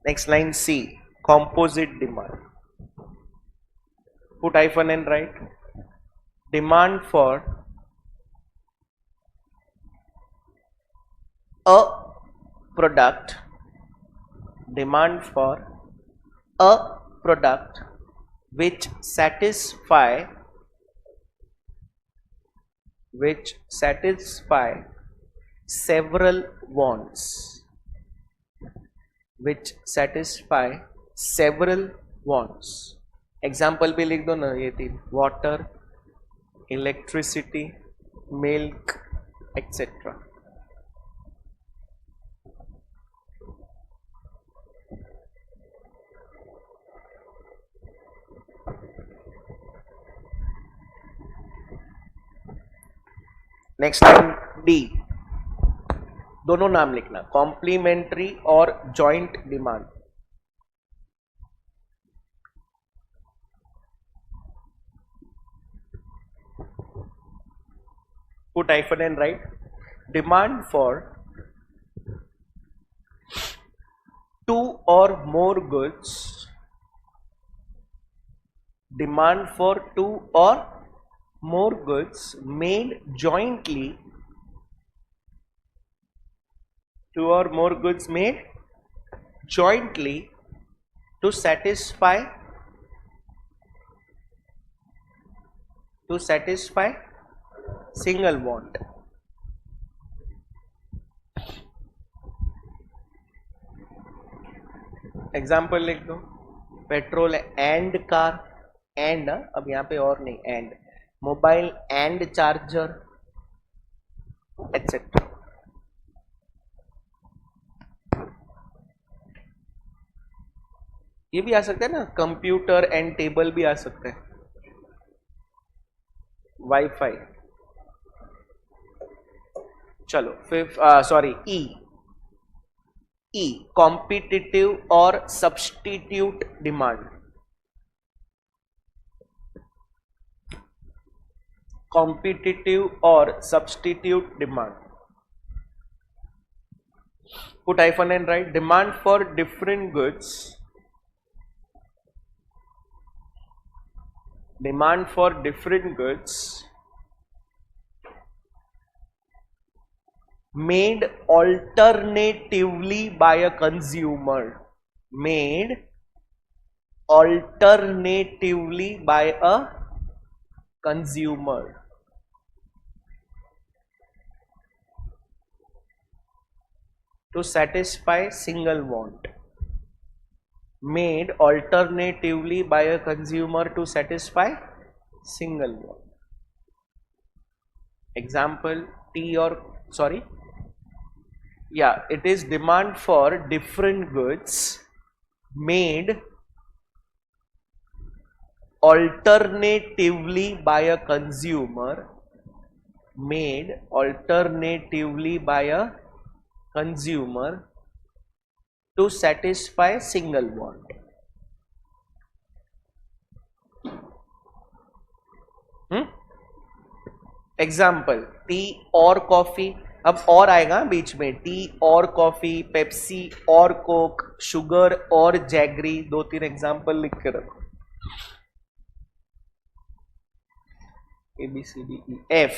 Next line C, composite demand. Put hyphen and write demand for a product, demand for a product which satisfy several wants, which satisfy several wants. Example भी लिख दो ना ये तीन, water, electricity, milk etcetera. Next line D, दोनों नाम लिखना, complementary और joint demand. Put hyphen and write demand for two or more goods, demand for two or more goods made jointly, two or more goods made jointly to satisfy single want. Example लिख दो, petrol and car, and अब यहां पे और नहीं, and mobile and charger etcetera. ये भी आ सकता है ना, कंप्यूटर एंड टेबल भी आ सकता है, वाईफाई. चलो फिफ्थ, सॉरी ई, कॉम्पिटिटिव और सब्स्टिट्यूट डिमांड. कॉम्पिटिटिव और substitute demand. Put hyphen and write demand for different goods, demand for different goods made alternatively by a consumer, made alternatively by a consumer. To satisfy single want, made alternatively by a consumer to satisfy single want. Example, it is demand for different goods made alternatively by a consumer, made alternatively by a consumer to satisfy single want. Example, tea और coffee, अब और आएगा बीच में, tea और coffee, Pepsi और Coke, sugar और jaggery. दो तीन एग्जाम्पल लिख के रखो, A B C D E F.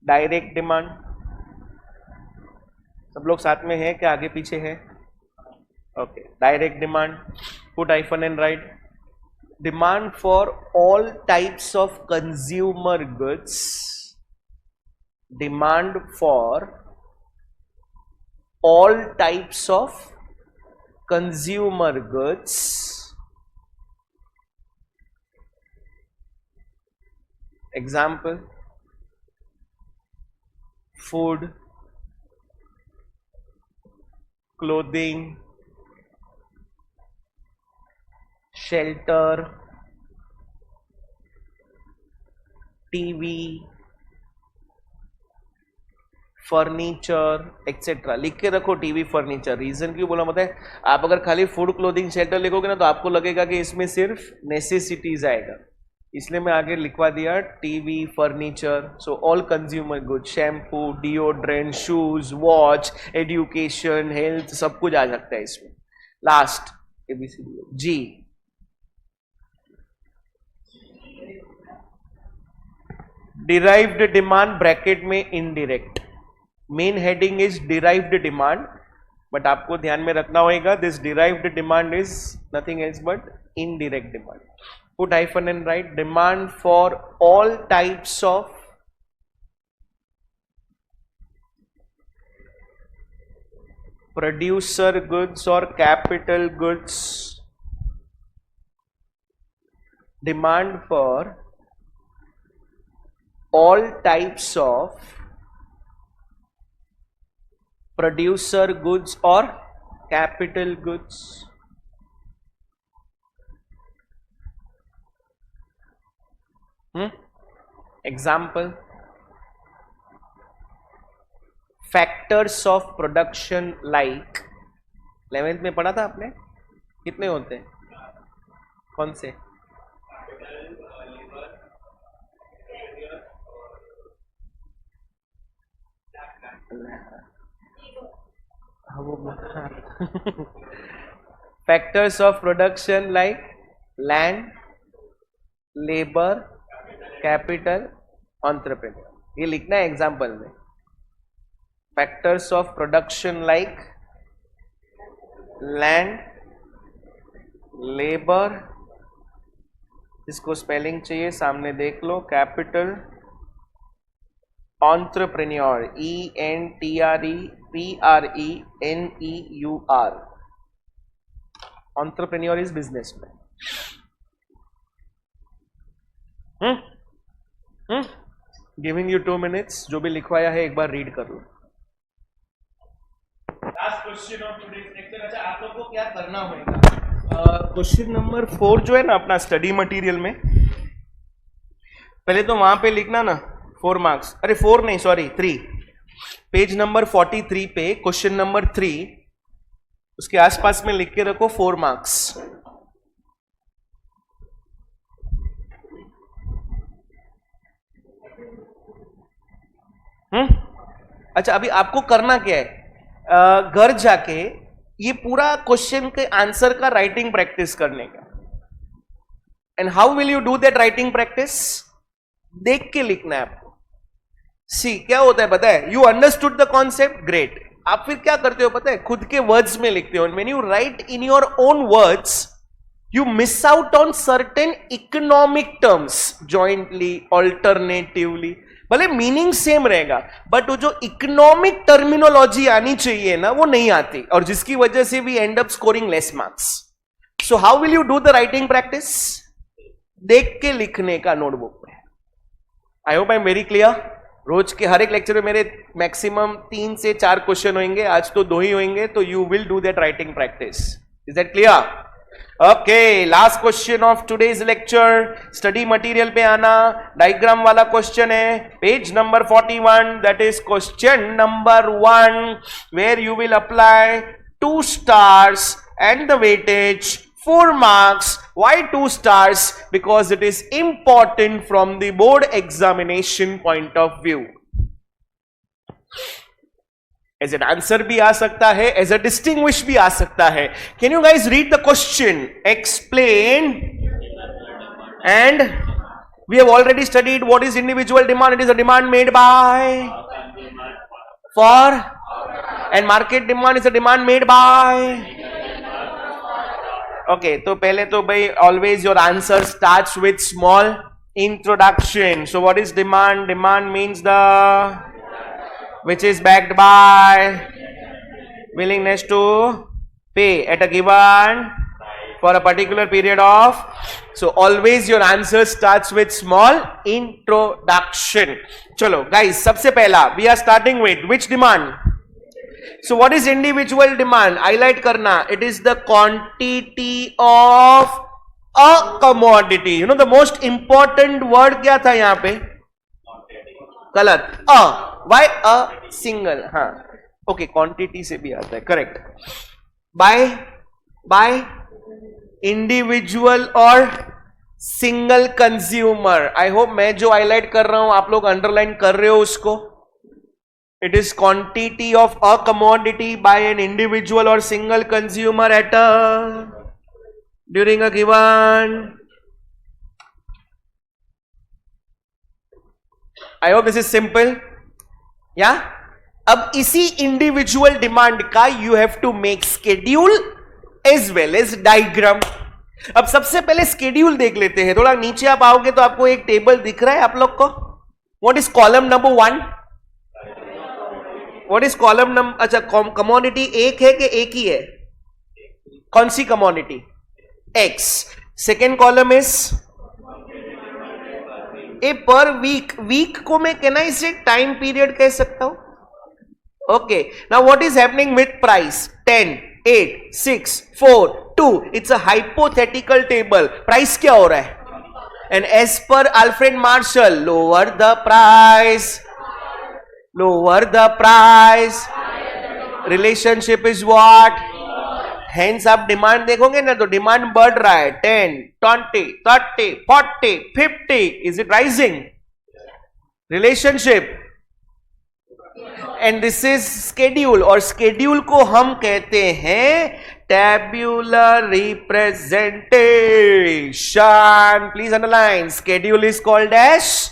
Direct demand, सब लोग साथ में है क्या, आगे पीछे है? Okay. Direct demand, put hyphen and write demand for all types of consumer goods, demand for all types of consumer goods. Example, food, clothing, shelter, TV, furniture etcetera. लिख के रखो टीवी फर्नीचर. रीजन क्यों बोला पता है? आप अगर खाली फूड क्लोथिंग शेल्टर लिखोगे ना तो आपको लगेगा कि इसमें सिर्फ नेसेसिटीज आएगा, इसलिए मैं आगे लिखवा दिया TV furniture. So all consumer good, shampoo, deodorant, shoes, watch, education, health, सब कुछ आ सकता है इसमें. Last A B C D G. Derived demand bracket में indirect. Main heading is derived demand, but आपको ध्यान में रखना होगा this derived demand is nothing else but indirect demand. Put hyphen and write demand for all types of producer goods और capital goods. Demand for all types of producer goods or capital goods. Example, factors of production like 11th में पढ़ा था आपने, कितने होते हैं, कौन से? Factors of production like land, labour, capital, entrepreneur. ये लिखना है एग्जाम्पल में. Factors of production like land, labour, जिसको स्पेलिंग चाहिए सामने देख लो, capital, entrepreneur, entrepreneur. Entrepreneur is businessman. Giving you 2 minutes. जो भी लिखवाया है एक बार रीड कर लो. Last question of today's lecture. अच्छा, आप लोग को क्या करना होगा, क्वेश्चन नंबर 4 जो है ना अपना स्टडी मटेरियल में, पहले तो वहां पे लिखना ना 4 मार्क्स. अरे 4 नहीं, सॉरी 3. पेज नंबर 43 पे क्वेश्चन नंबर 3 उसके आसपास में लिख के रखो 4 मार्क्स. अच्छा, अभी आपको करना क्या है, घर जाके ये पूरा क्वेश्चन के आंसर का राइटिंग प्रैक्टिस करने का. And how will you do that writing practice? देख के लिखना है आपको. सी क्या होता है पता है, you understood the concept, great. आप फिर क्या करते हो पता है, खुद के वर्ड्स में लिखते हो. When you right in your own words you miss out on certain economic terms, jointly, alternatively. भले मीनिंग सेम रहेगा बट वो जो इकोनॉमिक टर्मिनोलॉजी आनी चाहिए ना वो नहीं आती, और जिसकी वजह से we end up scoring less marks. So how will you do the writing practice? देख के लिखने का नोटबुक में. I hope I am very clear. रोज के हर एक लेक्चर में मेरे मैक्सिमम 3 से 4 क्वेश्चन होंगे, आज तो 2 ही होंगे, तो you will do that writing practice. Is that clear? Okay, last question of today's lecture. Study material पे आना, डायग्राम वाला क्वेश्चन है, page number 41. That is question number 1 where you will apply 2 stars and the weightage 4 marks. Why 2 stars? Because it is important from the board examination point of view. As an answer भी आ सकता है, as a distinguish भी आ सकता है. Can you guys read the question? Explain. And we have already studied what is individual demand. It is a demand made by, for, and market demand is a demand made by. Okay, तो पहले तो भाई always your answer starts with small introduction. So what is demand? Demand means the which is backed by willingness to pay at a given for a particular period of. So always your answer starts with small introduction. Chalo guys, सबसे पहला we are starting with which demand? So what is individual demand? Highlight करना. It is the quantity of a commodity. You know the most important word क्या था यहाँ पे? गलत. Why a single? हाँ. Okay, quantity से भी आता है. Correct. By इंडिविजुअल और सिंगल कंज्यूमर. आई होप मैं जो हाईलाइट कर रहा हूं आप लोग अंडरलाइन कर रहे हो उसको. It is quantity of a commodity by an individual और single consumer at a during a given. I hope this is simple. या अब इसी इंडिविजुअल डिमांड का you have to make schedule as well as diagram. अब सबसे पहले schedule देख लेते हैं. थोड़ा नीचे आप आओगे तो आपको एक टेबल दिख रहा है आप लोग को. What is column number 1? What is column number? अच्छा, कमोडिटी एक है कि एक ही है? कौन सी commodity? X. Second column is a per week. Week को मैं कैन आई से टाइम पीरियड कह सकता हूं. Okay, now what is happening with price? 10, 8, 6, 4, 2. It's a hypothetical table. Price क्या हो रहा है? And as per Alfred Marshall, lower the price. Lower the price. Relationship is what? Hence आप demand देखोगे ना तो डिमांड बढ़ रहा है. 10, 20, 30, 40, 50. Is it rising? Relationship. And this is schedule. और स्केड्यूल को हम कहते हैं tabular representation. Please underline. Schedule is called as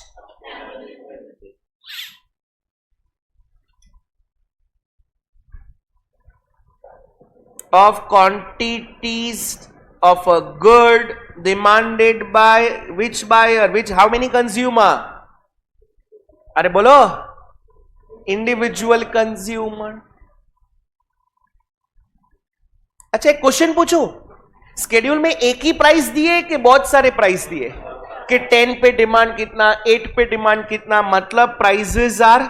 of quantities of a good demanded by which buyer. Which how many consumer? अरे बोलो. Individual consumer. अच्छा, एक question पूछो. स्केड्यूल में एक ही प्राइस दिए कि बहुत सारे प्राइस दिए? कि 10 पे डिमांड कितना, 8 पे डिमांड कितना? मतलब prices are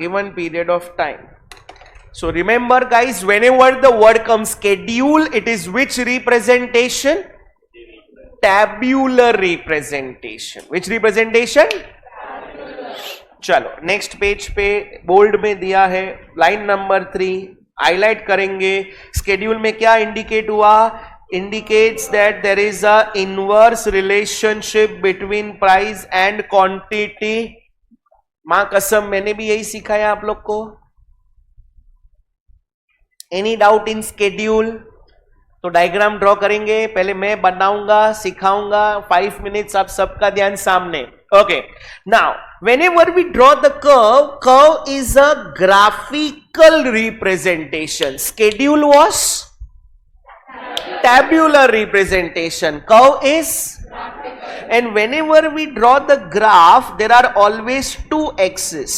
given period of time. So remember guys, whenever the word come schedule, it is which representation? Tabular representation. Which representation? चलो नेक्स्ट पेज पे बोल्ड में दिया है लाइन नंबर 3. हाईलाइट करेंगे. स्केड्यूल में क्या इंडिकेट हुआ? Indicates that there is an inverse relationship between price and quantity. मां कसम मैंने भी यही सिखाया आप लोग को. Any doubt in schedule? तो डायग्राम ड्रॉ करेंगे. पहले मैं बनाऊंगा, सिखाऊंगा. 5 मिनट्स आप सबका ध्यान सामने. Okay, now whenever we draw the curve is a graphical representation. Schedule was tabular representation. Curve is and whenever we draw the graph, there are always two axes.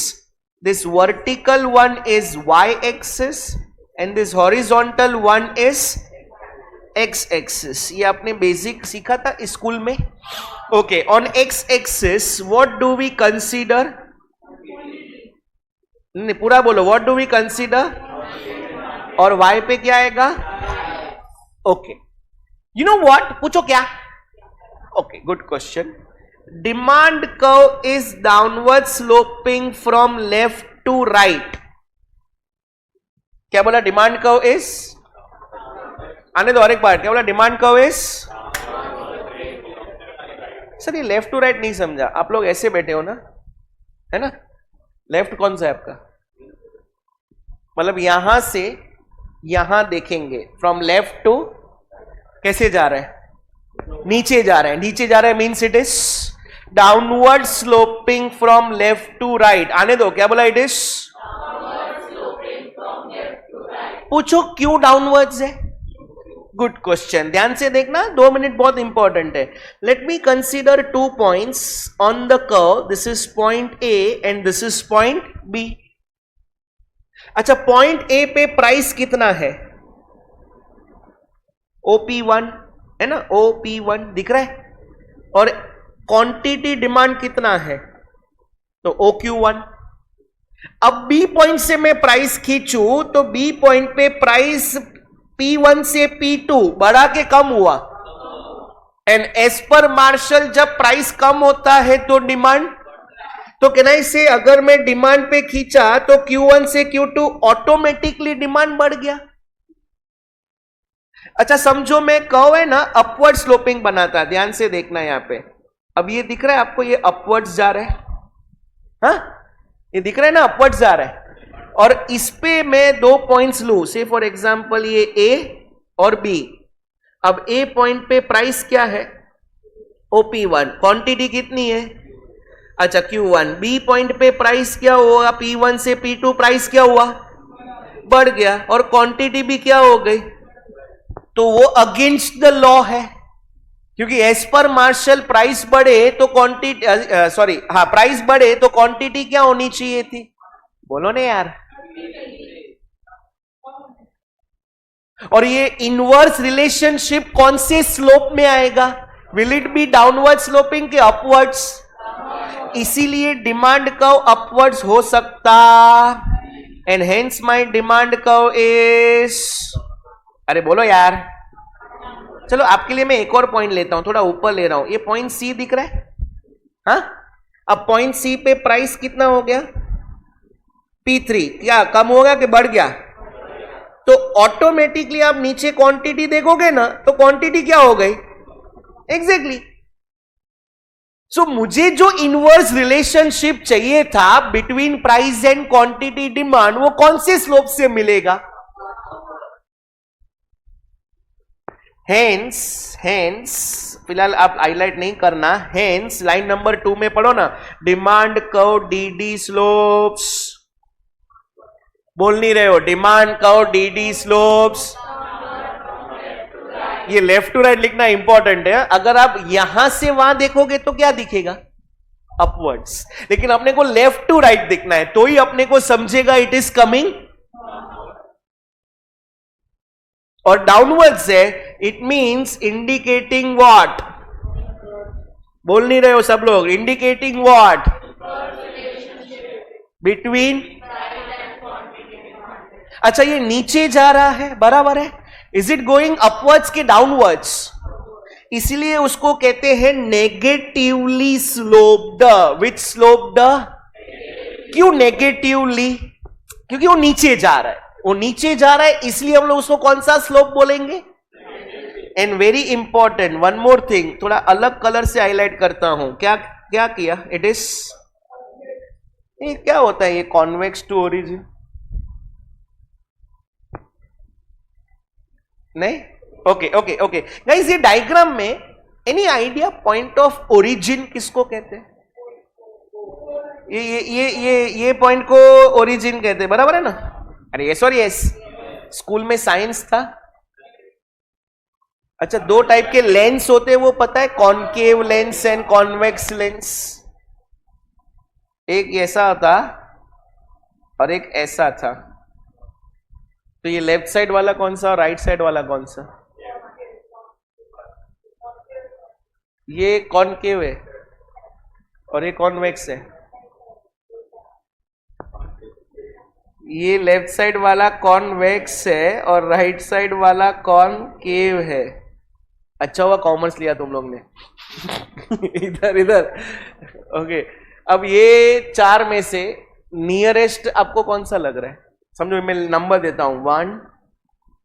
This vertical one is y-axis and this horizontal one is x-axis. ये आपने basic सीखा था school में. Okay, on x-axis, what do we consider? नहीं, पूरा बोलो. What do we consider? और y पे क्या आएगा? Okay. You know what? पूछो क्या? Okay, good question. Demand curve is downward sloping from left to right. क्या बोला? Demand curve is? आने दो और एक बार. क्या बोला? Demand curve is? सर ये लेफ्ट टू राइट नहीं समझा. आप लोग ऐसे बैठे हो ना, है ना? लेफ्ट कौन सा है आपका? मतलब यहां से यहां देखेंगे. फ्रॉम लेफ्ट टू कैसे जा रहा है? नीचे जा रहा है. नीचे जा रहा है means it is downward sloping from left to right. आने दो. क्या बोला? इट इज पूछो क्यों डाउनवर्ड्स है? गुड क्वेश्चन, ध्यान से देखना, 2 मिनट बहुत इंपॉर्टेंट है. Let me consider 2 points on the curve. This is point A and this is point B. अच्छा, पॉइंट ए पे प्राइस कितना है? OP1 है ना, OP1 दिख रहा है. और क्वांटिटी डिमांड कितना है? तो OQ1. अब बी पॉइंट से मैं प्राइस खींचूं तो बी पॉइंट पे प्राइस P1 से P2 बढ़ा के कम हुआ. एंड एज पर मार्शल जब प्राइस कम होता है तो डिमांड, तो कहना से अगर मैं डिमांड पे खींचा तो Q1 से Q2 ऑटोमेटिकली डिमांड बढ़ गया. अच्छा समझो, मैं कर्व है ना अपवर्ड स्लोपिंग बनाता, ध्यान से देखना यहां पे. अब ये दिख रहा है आपको, ये अपवर्ड्स जा रहा है. हाँ, ये दिख रहा है ना, अपवर्ड्स जा रहा है. और इस पे मैं 2 पॉइंट्स लू, से फॉर एग्जांपल ये A और B. अब A पॉइंट पे प्राइस क्या है? OP1. क्वांटिटी कितनी है? अच्छा Q1. B पॉइंट पे प्राइस क्या हुआ? P1 से P2 प्राइस क्या हुआ? बढ़ गया. और क्वांटिटी भी क्या हो गई? तो वो अगेंस्ट द लॉ है, क्योंकि एज पर मार्शल प्राइस बढ़े तो क्वांटिटी, प्राइस बढ़े तो क्वांटिटी क्या होनी चाहिए थी? बोलो ना यार. और ये इनवर्स रिलेशनशिप कौन से स्लोप में आएगा? Will it be downward sloping के अपवर्ड्स? इसीलिए डिमांड कर्व अपवर्ड्स हो सकता. And hence my demand curve is, अरे बोलो यार. चलो आपके लिए मैं एक और पॉइंट लेता हूं, थोड़ा ऊपर ले रहा हूं. ये पॉइंट सी दिख रहा है. हाँ, अब पॉइंट सी पे प्राइस कितना हो गया? P3. क्या कम होगा कि बढ़ गया? तो ऑटोमेटिकली आप नीचे क्वांटिटी देखोगे ना, तो क्वांटिटी क्या हो गई? एग्जैक्टली. सो मुझे जो इनवर्स रिलेशनशिप चाहिए था between price and quantity demand, वो कौन से स्लोप से मिलेगा? हेंस फिलहाल आप हाईलाइट नहीं करना. हेंस लाइन नंबर 2 में पढ़ो ना, डिमांड कर्व DD स्लोप्स. बोल नहीं रहे हो? Demand curve DD slopes. ये लेफ्ट टू राइट लिखना इंपॉर्टेंट है. अगर आप यहां से वहां देखोगे तो क्या दिखेगा? अपवर्ड्स. लेकिन अपने को लेफ्ट टू राइट दिखना है, तो ही अपने को समझेगा इट इज कमिंग. और डाउनवर्ड्स है, इट मींस इंडिकेटिंग व्हाट? बोल नहीं रहे हो सब लोग? Indicating what? बिटवीन. अच्छा, ये नीचे जा रहा है, बराबर है. इज इट गोइंग अपवर्ड्स के डाउनवर्ड्स? इसलिए उसको कहते हैं नेगेटिवली स्लोप्ड. विच स्लोप्ड? क्यों नेगेटिवली? क्योंकि वो नीचे जा रहा है. वो नीचे जा रहा है, इसलिए हम लोग उसको कौन सा स्लोप बोलेंगे? And very important one more thing, थोड़ा अलग कलर से हाईलाइट करता हूं. क्या क्या किया? इट इज, ये क्या होता है? ये कॉन्वेक्स टू ओरिजिन नहीं? ओके गाइस, ये डायग्राम में any idea point of origin किसको कहते हैं? ये पॉइंट को ओरिजिन कहते हैं, बराबर है ना? अरे ये सॉरी, यस, स्कूल में साइंस था. अच्छा, 2 टाइप के लेंस होते हैं, वो पता है? Concave lens and convex lens. एक ऐसा था और एक ऐसा था. तो ये लेफ्ट साइड वाला कौन सा और राइट साइड वाला कौन सा? ये कॉनकेव है और ये कॉन्वेक्स है. ये लेफ्ट साइड वाला कॉन्वेक्स है और राइट साइड वाला कॉनकेव है. अच्छा हुआ कॉमर्स लिया तुम लोग ने. इधर ओके. अब ये 4 में से नियरेस्ट आपको कौन सा लग रहा है? समझो, मैं नंबर देता हूं, 1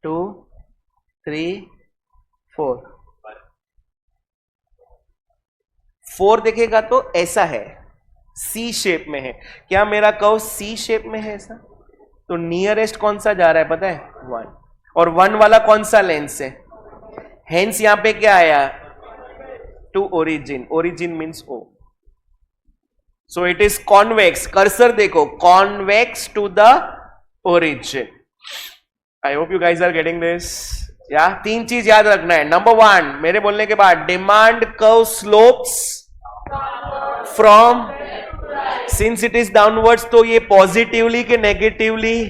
2 3 4. 4 देखेगा तो ऐसा है, सी शेप में है. क्या मेरा कर्व सी शेप में है ऐसा? तो नियरेस्ट कौन सा जा रहा है पता है? 1. और 1 वाला कौन सा लेंस है? हेंस यहां पे क्या आया? To origin. Origin means O. So it is convex. Cursor देखो, convex to the origin. I hope you guys are getting this. या 3 चीज याद रखना है। नंबर 1, मेरे बोलने के बाद, demand curve slopes from, since it is downwards, तो ये पॉजिटिवली के नेगेटिवली,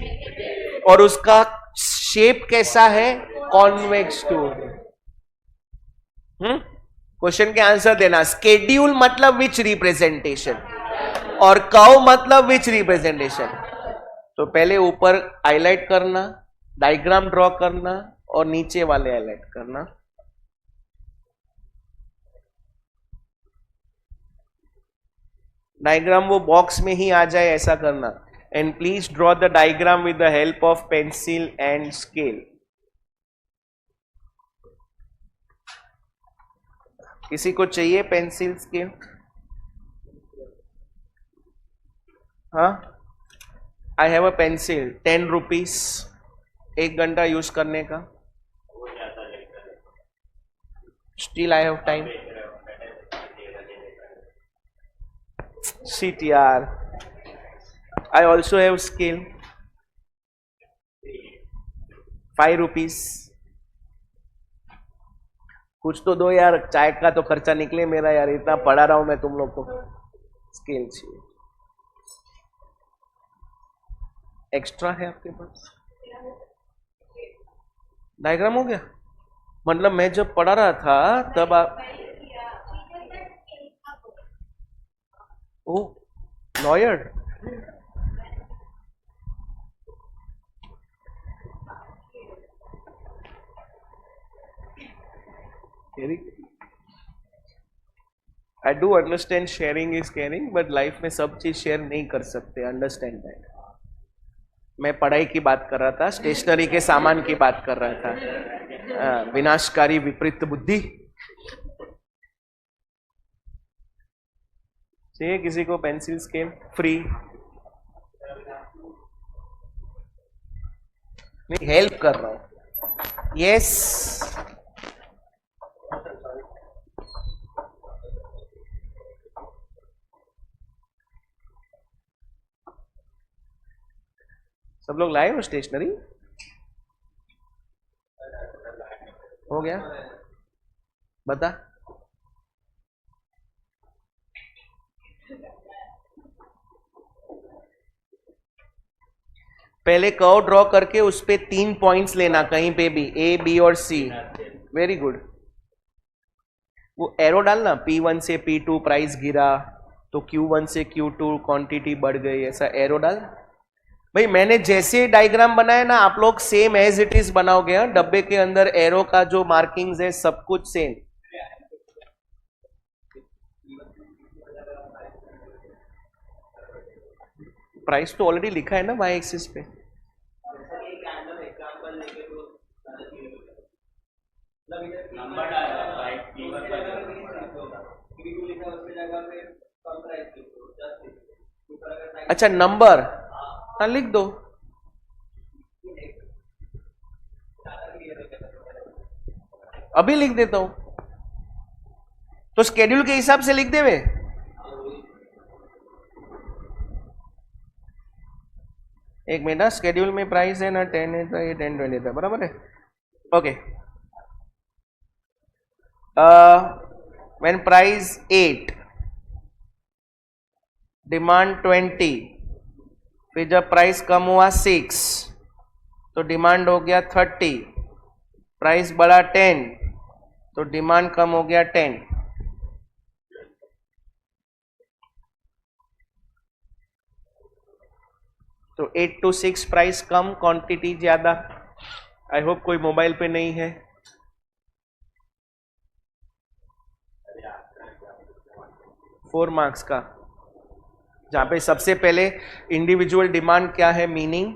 और उसका शेप कैसा है, कॉन्वेक्स टू। क्वेश्चन के आंसर देना। स्केड्यूल मतलब विच रिप्रेजेंटेशन, और कर्व मतलब विच रिप्रेजेंटेशन। तो पहले ऊपर हाईलाइट करना, डायग्राम ड्रॉ करना, और नीचे वाले हाईलाइट करना। डायग्राम वो बॉक्स में ही आ जाए ऐसा करना। And please draw the diagram with the help of pencil and scale. किसी को चाहिए पेंसिल स्केल? हाँ, आई हैव अ पेंसिल, 10 रुपीज, 1 घंटा यूज करने का। Still I have time. Shit यार, I also have scale, 5 rupees. कुछ तो दो यार, चाय का तो खर्चा निकले मेरा यार, इतना पढ़ा रहा हूं मैं तुम लोग को। स्केल चाहिए, एक्स्ट्रा है आपके पास? डायग्राम हो गया? मतलब मैं जब पढ़ा रहा था तब आप, oh lawyer, I do understand sharing is caring, but life में सब चीज शेयर नहीं कर सकते, अंडरस्टैंड दैट। मैं पढ़ाई की बात कर रहा था, स्टेशनरी के सामान की बात कर रहा था। विनाशकारी विपरीत बुद्धि। चाहिए किसी को पेंसिल स्केल? फ्री, नहीं हेल्प कर रहा हूं। यस, सब लोग लाए हो स्टेशनरी? हो गया? बता। पहले कर्व ड्रॉ करके उस पे 3 पॉइंट्स लेना कहीं पे भी, ए, बी और सी। Very good. वो एरो डालना, P1 से P2 प्राइस गिरा, तो Q1 से Q2 क्वांटिटी बढ़ गई, ऐसा एरो डाल। भाई मैंने जैसे डायग्राम बनाया ना, आप लोग सेम एज इट इज बनाओगे। हाँ, डब्बे के अंदर एरो का जो मार्किंग्स है सब कुछ सेम। प्राइस तो ऑलरेडी लिखा है ना वाई एक्सिस पे। अच्छा, नंबर, हाँ लिख दो। अभी लिख देता हूं, तो स्केड्यूल के हिसाब से लिख दे वे। एक मिनट, स्केड्यूल में प्राइस है ना 10 है, तो ये 10-20 था, बराबर है। ओके, व्हेन प्राइस 8, डिमांड 20, फिर जब प्राइस कम हुआ 6, तो डिमांड हो गया 30, प्राइस बढ़ा 10, तो डिमांड कम हो गया 10। तो 8 to 6 प्राइस कम, क्वांटिटी ज्यादा। आई होप कोई मोबाइल पे नहीं है। फोर मार्क्स का, जहां पे सबसे पहले इंडिविजुअल डिमांड क्या है, मीनिंग,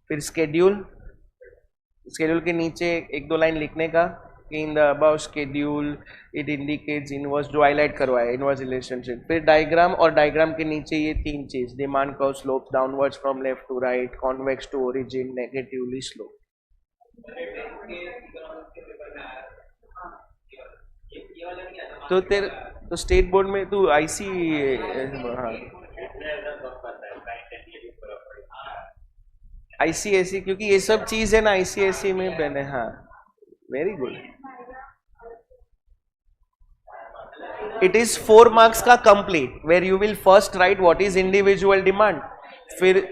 फिर स्केड्यूल, स्केड्यूल के नीचे 1-2 लाइन लिखने का, in the above schedule it indicates inverse, जो हाईलाइट करवाया इनवर्स रिलेशनशिप, फिर डायग्राम, और डायग्राम के नीचे ये 3 चीज, demand curve slope downwards from left to right, convex to origin, negatively slope. तो तेरे तो स्टेट बोर्ड में तू आईसी, आईसीएसई, क्योंकि ये सब चीज है ना आईसीएसई में बने। हाँ, very good. It is 4 marks का complete, where you will first write what is individual demand, फिर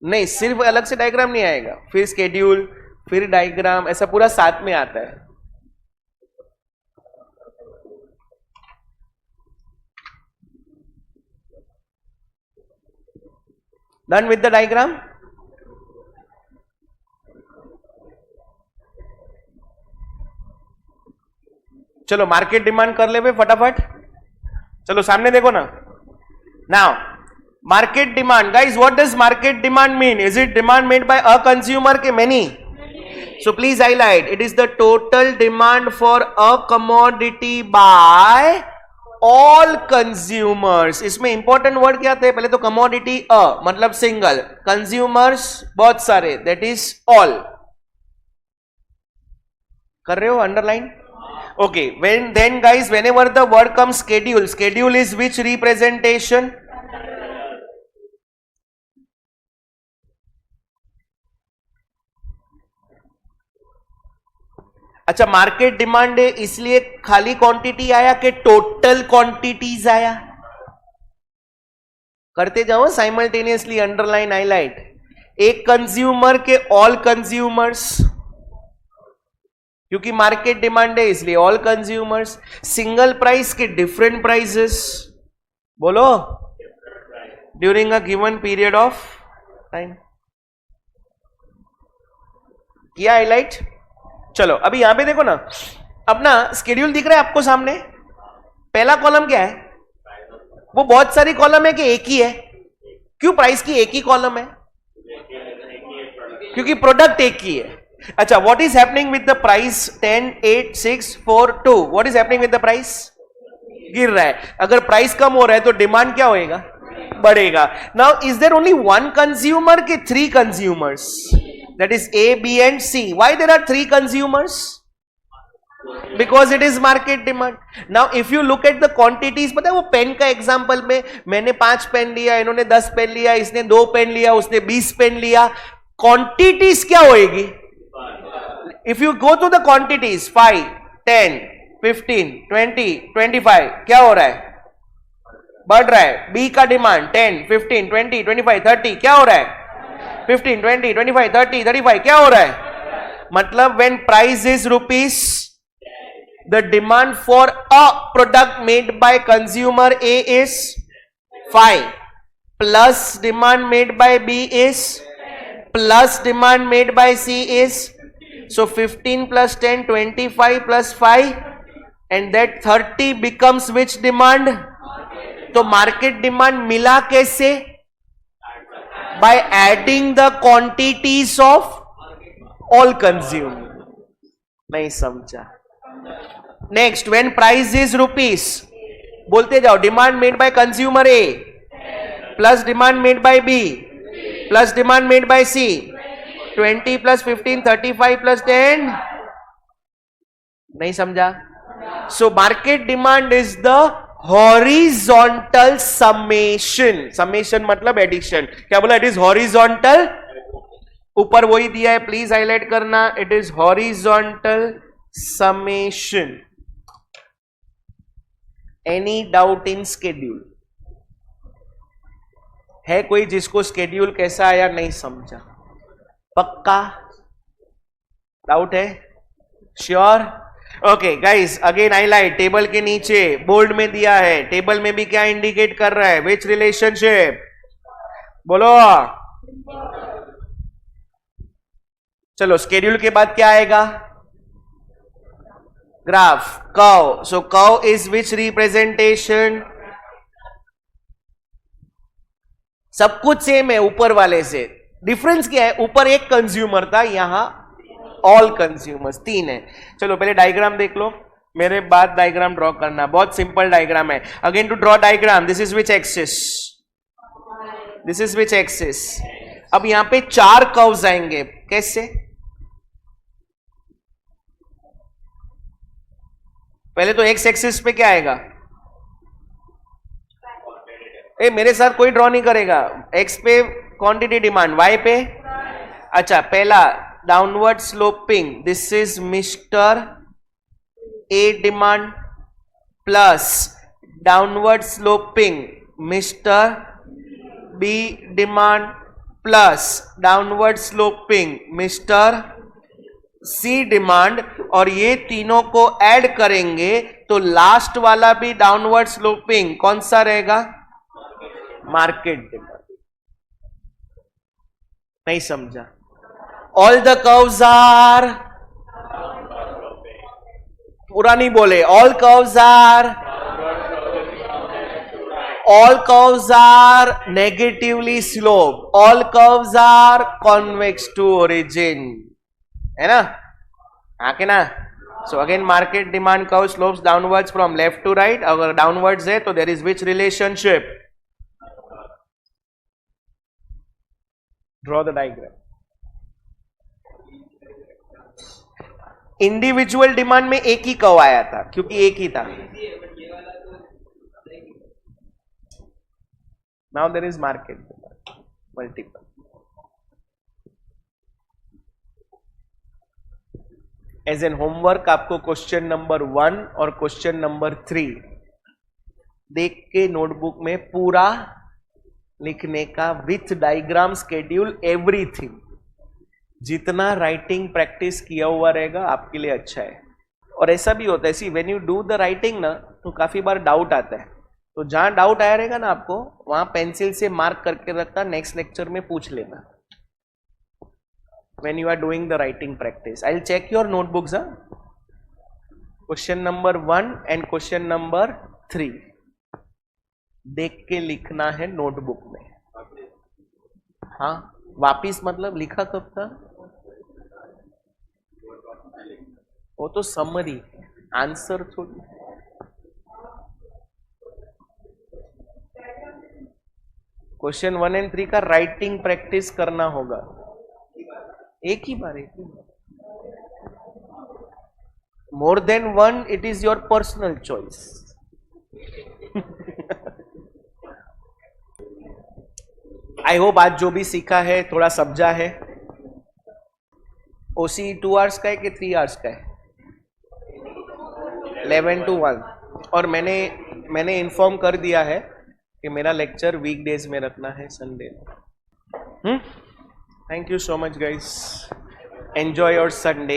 नहीं सिर्फ अलग से डायग्राम नहीं आएगा, फिर स्केड्यूल, फिर डायग्राम, ऐसा पूरा साथ में आता है. Done with the diagram. चलो मार्केट डिमांड कर ले फटाफट. चलो सामने देखो ना. Now market demand, guys, what does market demand mean? Is it demand made by a consumer ke many? So please highlight, it is the total demand for a commodity by all consumers. इसमें important word क्या थे? पहले तो commodity a मतलब single, consumers बहुत सारे, that is all. कर रहे हो underline? Okay, then guys, whenever the word comes schedule is which representation? अच्छा, मार्केट डिमांड है इसलिए खाली क्वांटिटी आया कि टोटल क्वांटिटीज आया? करते जाओ साइमल्टेनियसली, अंडरलाइन हाईलाइट. एक कंज्यूमर के ऑल कंज्यूमर्स, क्योंकि मार्केट डिमांड है इसलिए ऑल कंज्यूमर्स. सिंगल प्राइस के डिफरेंट प्राइसेस, बोलो, during a given period of time. किया हाईलाइट? चलो अभी यहां पे देखो ना, अपना स्केड्यूल दिख रहा है आपको सामने. पहला कॉलम क्या है? वो बहुत सारी कॉलम है कि एक ही है? क्यों प्राइस की एक ही कॉलम है? क्योंकि प्रोडक्ट एक ही है. अच्छा, what is happening with the price 10, 8, 6, 4, 2? What is happening with the price? गिर रहा है. अगर प्राइस कम हो रहा है तो डिमांड क्या होएगा? बढ़ेगा. Now is there only one consumer के 3 consumers? That is A, B and C. Why there are 3 consumers? Because it is market demand. Now if you look at the quantities, पता है वो पेन का example में, मैंने 5 pen लिया, इन्होंने 10 pen लिया, इसने 2 पेन लिया, उसने 20 पेन लिया. क्वांटिटीज क्या होएगी? If you go to the quantities 5, 10, 15, 20, 25, क्या हो रहा है? बढ़ रहा है. B का डिमांड 10, 15, 20, 25, 30, क्या हो रहा है? 15, 20, 25, 30, 35, क्या हो रहा है? मतलब when price is rupees, the demand for a product made by consumer A is 5, plus demand made by B is, plus demand made by C is, so 15 plus 10, 25 plus 5, and that 30 becomes which demand? तो market demand मिला कैसे? By adding the quantities of all consumed. नहीं समझा. Next, when price is rupees, बोलते जाओ, demand made by consumer A plus demand made by B plus demand made by C, 20 plus 15, 35 plus 10. नहीं समझा. So market demand is the horizontal summation. Summation मतलब addition. क्या बोला? It is horizontal. ऊपर वही दिया है, प्लीज हाईलाइट करना. It is horizontal summation. Any doubt in schedule? है कोई जिसको स्केड्यूल कैसा आया नहीं समझा? पक्का डाउट है? Sure? Okay guys, again highlight. Table के नीचे बोल्ड में दिया है. टेबल में भी क्या इंडिकेट कर रहा है? विच रिलेशनशिप? बोलो. चलो स्केड्यूल के बाद क्या आएगा? Graph, curve. So curve is which representation? सब कुछ सेम है ऊपर वाले से. डिफरेंस क्या है? ऊपर एक कंज्यूमर था, यहां ऑल कंज्यूमर्स 3 है. चलो पहले डायग्राम देख लो, मेरे बाद डायग्राम ड्रॉ करना. बहुत सिंपल डायग्राम है. Again to draw diagram, this is which axis? This is which axis? अब यहां पे 4 कर्व्स आएंगे. कैसे? पहले तो एक्स एक्सिस पे क्या आएगा? मेरे साथ कोई ड्रॉ नहीं करेगा. एक्स पे क्वांटिटी डिमांड, वाई पे अच्छा पहला downward sloping, this is mister A demand plus downward sloping mister B demand plus downward sloping mister C demand, और ये तीनों को ऐड करेंगे तो लास्ट वाला भी डाउनवर्ड स्लोपिंग कौन सा रहेगा? Market demand. नहीं समझा? ऑल द कर्व्स आर, पूरा नहीं बोले, all curves are negatively slope, all curves are convex to origin, है ना? हाँ के ना? So again market demand curve slopes downwards from left to right. अगर डाउनवर्ड्स है तो there is which relationship? Draw the diagram. Individual demand में एक ही कर्व आया था क्योंकि एक ही था। Now there is market demand multiple. As an homework आपको क्वेश्चन नंबर 1 और क्वेश्चन नंबर 3 देख के नोटबुक में पूरा लिखने का विथ डायग्राम स्केड्यूल एवरीथिंग। जितना राइटिंग प्रैक्टिस किया हुआ रहेगा आपके लिए अच्छा है। और ऐसा भी होता है, see when you do the writing ना तो काफी बार डाउट आता है, तो जहां डाउट आया रहेगा ना आपको वहां पेंसिल से मार्क करके रखना, नेक्स्ट लेक्चर में पूछ लेना when you are doing the writing practice. I'll check your notebooks. Question number 1 and question number 3 देख के लिखना है नोटबुक में। हाँ, वापिस मतलब लिखा कब था? वो तो समरी, आंसर थोड़ी। क्वेश्चन 1 and 3 का राइटिंग प्रैक्टिस करना होगा एक ही बार। More than 1 it is your personal choice. I hope आज जो भी सीखा है थोड़ा समझा है। ओसी 2 आवर्स का है कि 3 आवर्स का है? 11 to 1। और मैंने इन्फॉर्म कर दिया है कि मेरा लेक्चर वीकडेज में रखना है, Sunday. Thank you so much guys. Enjoy your Sunday.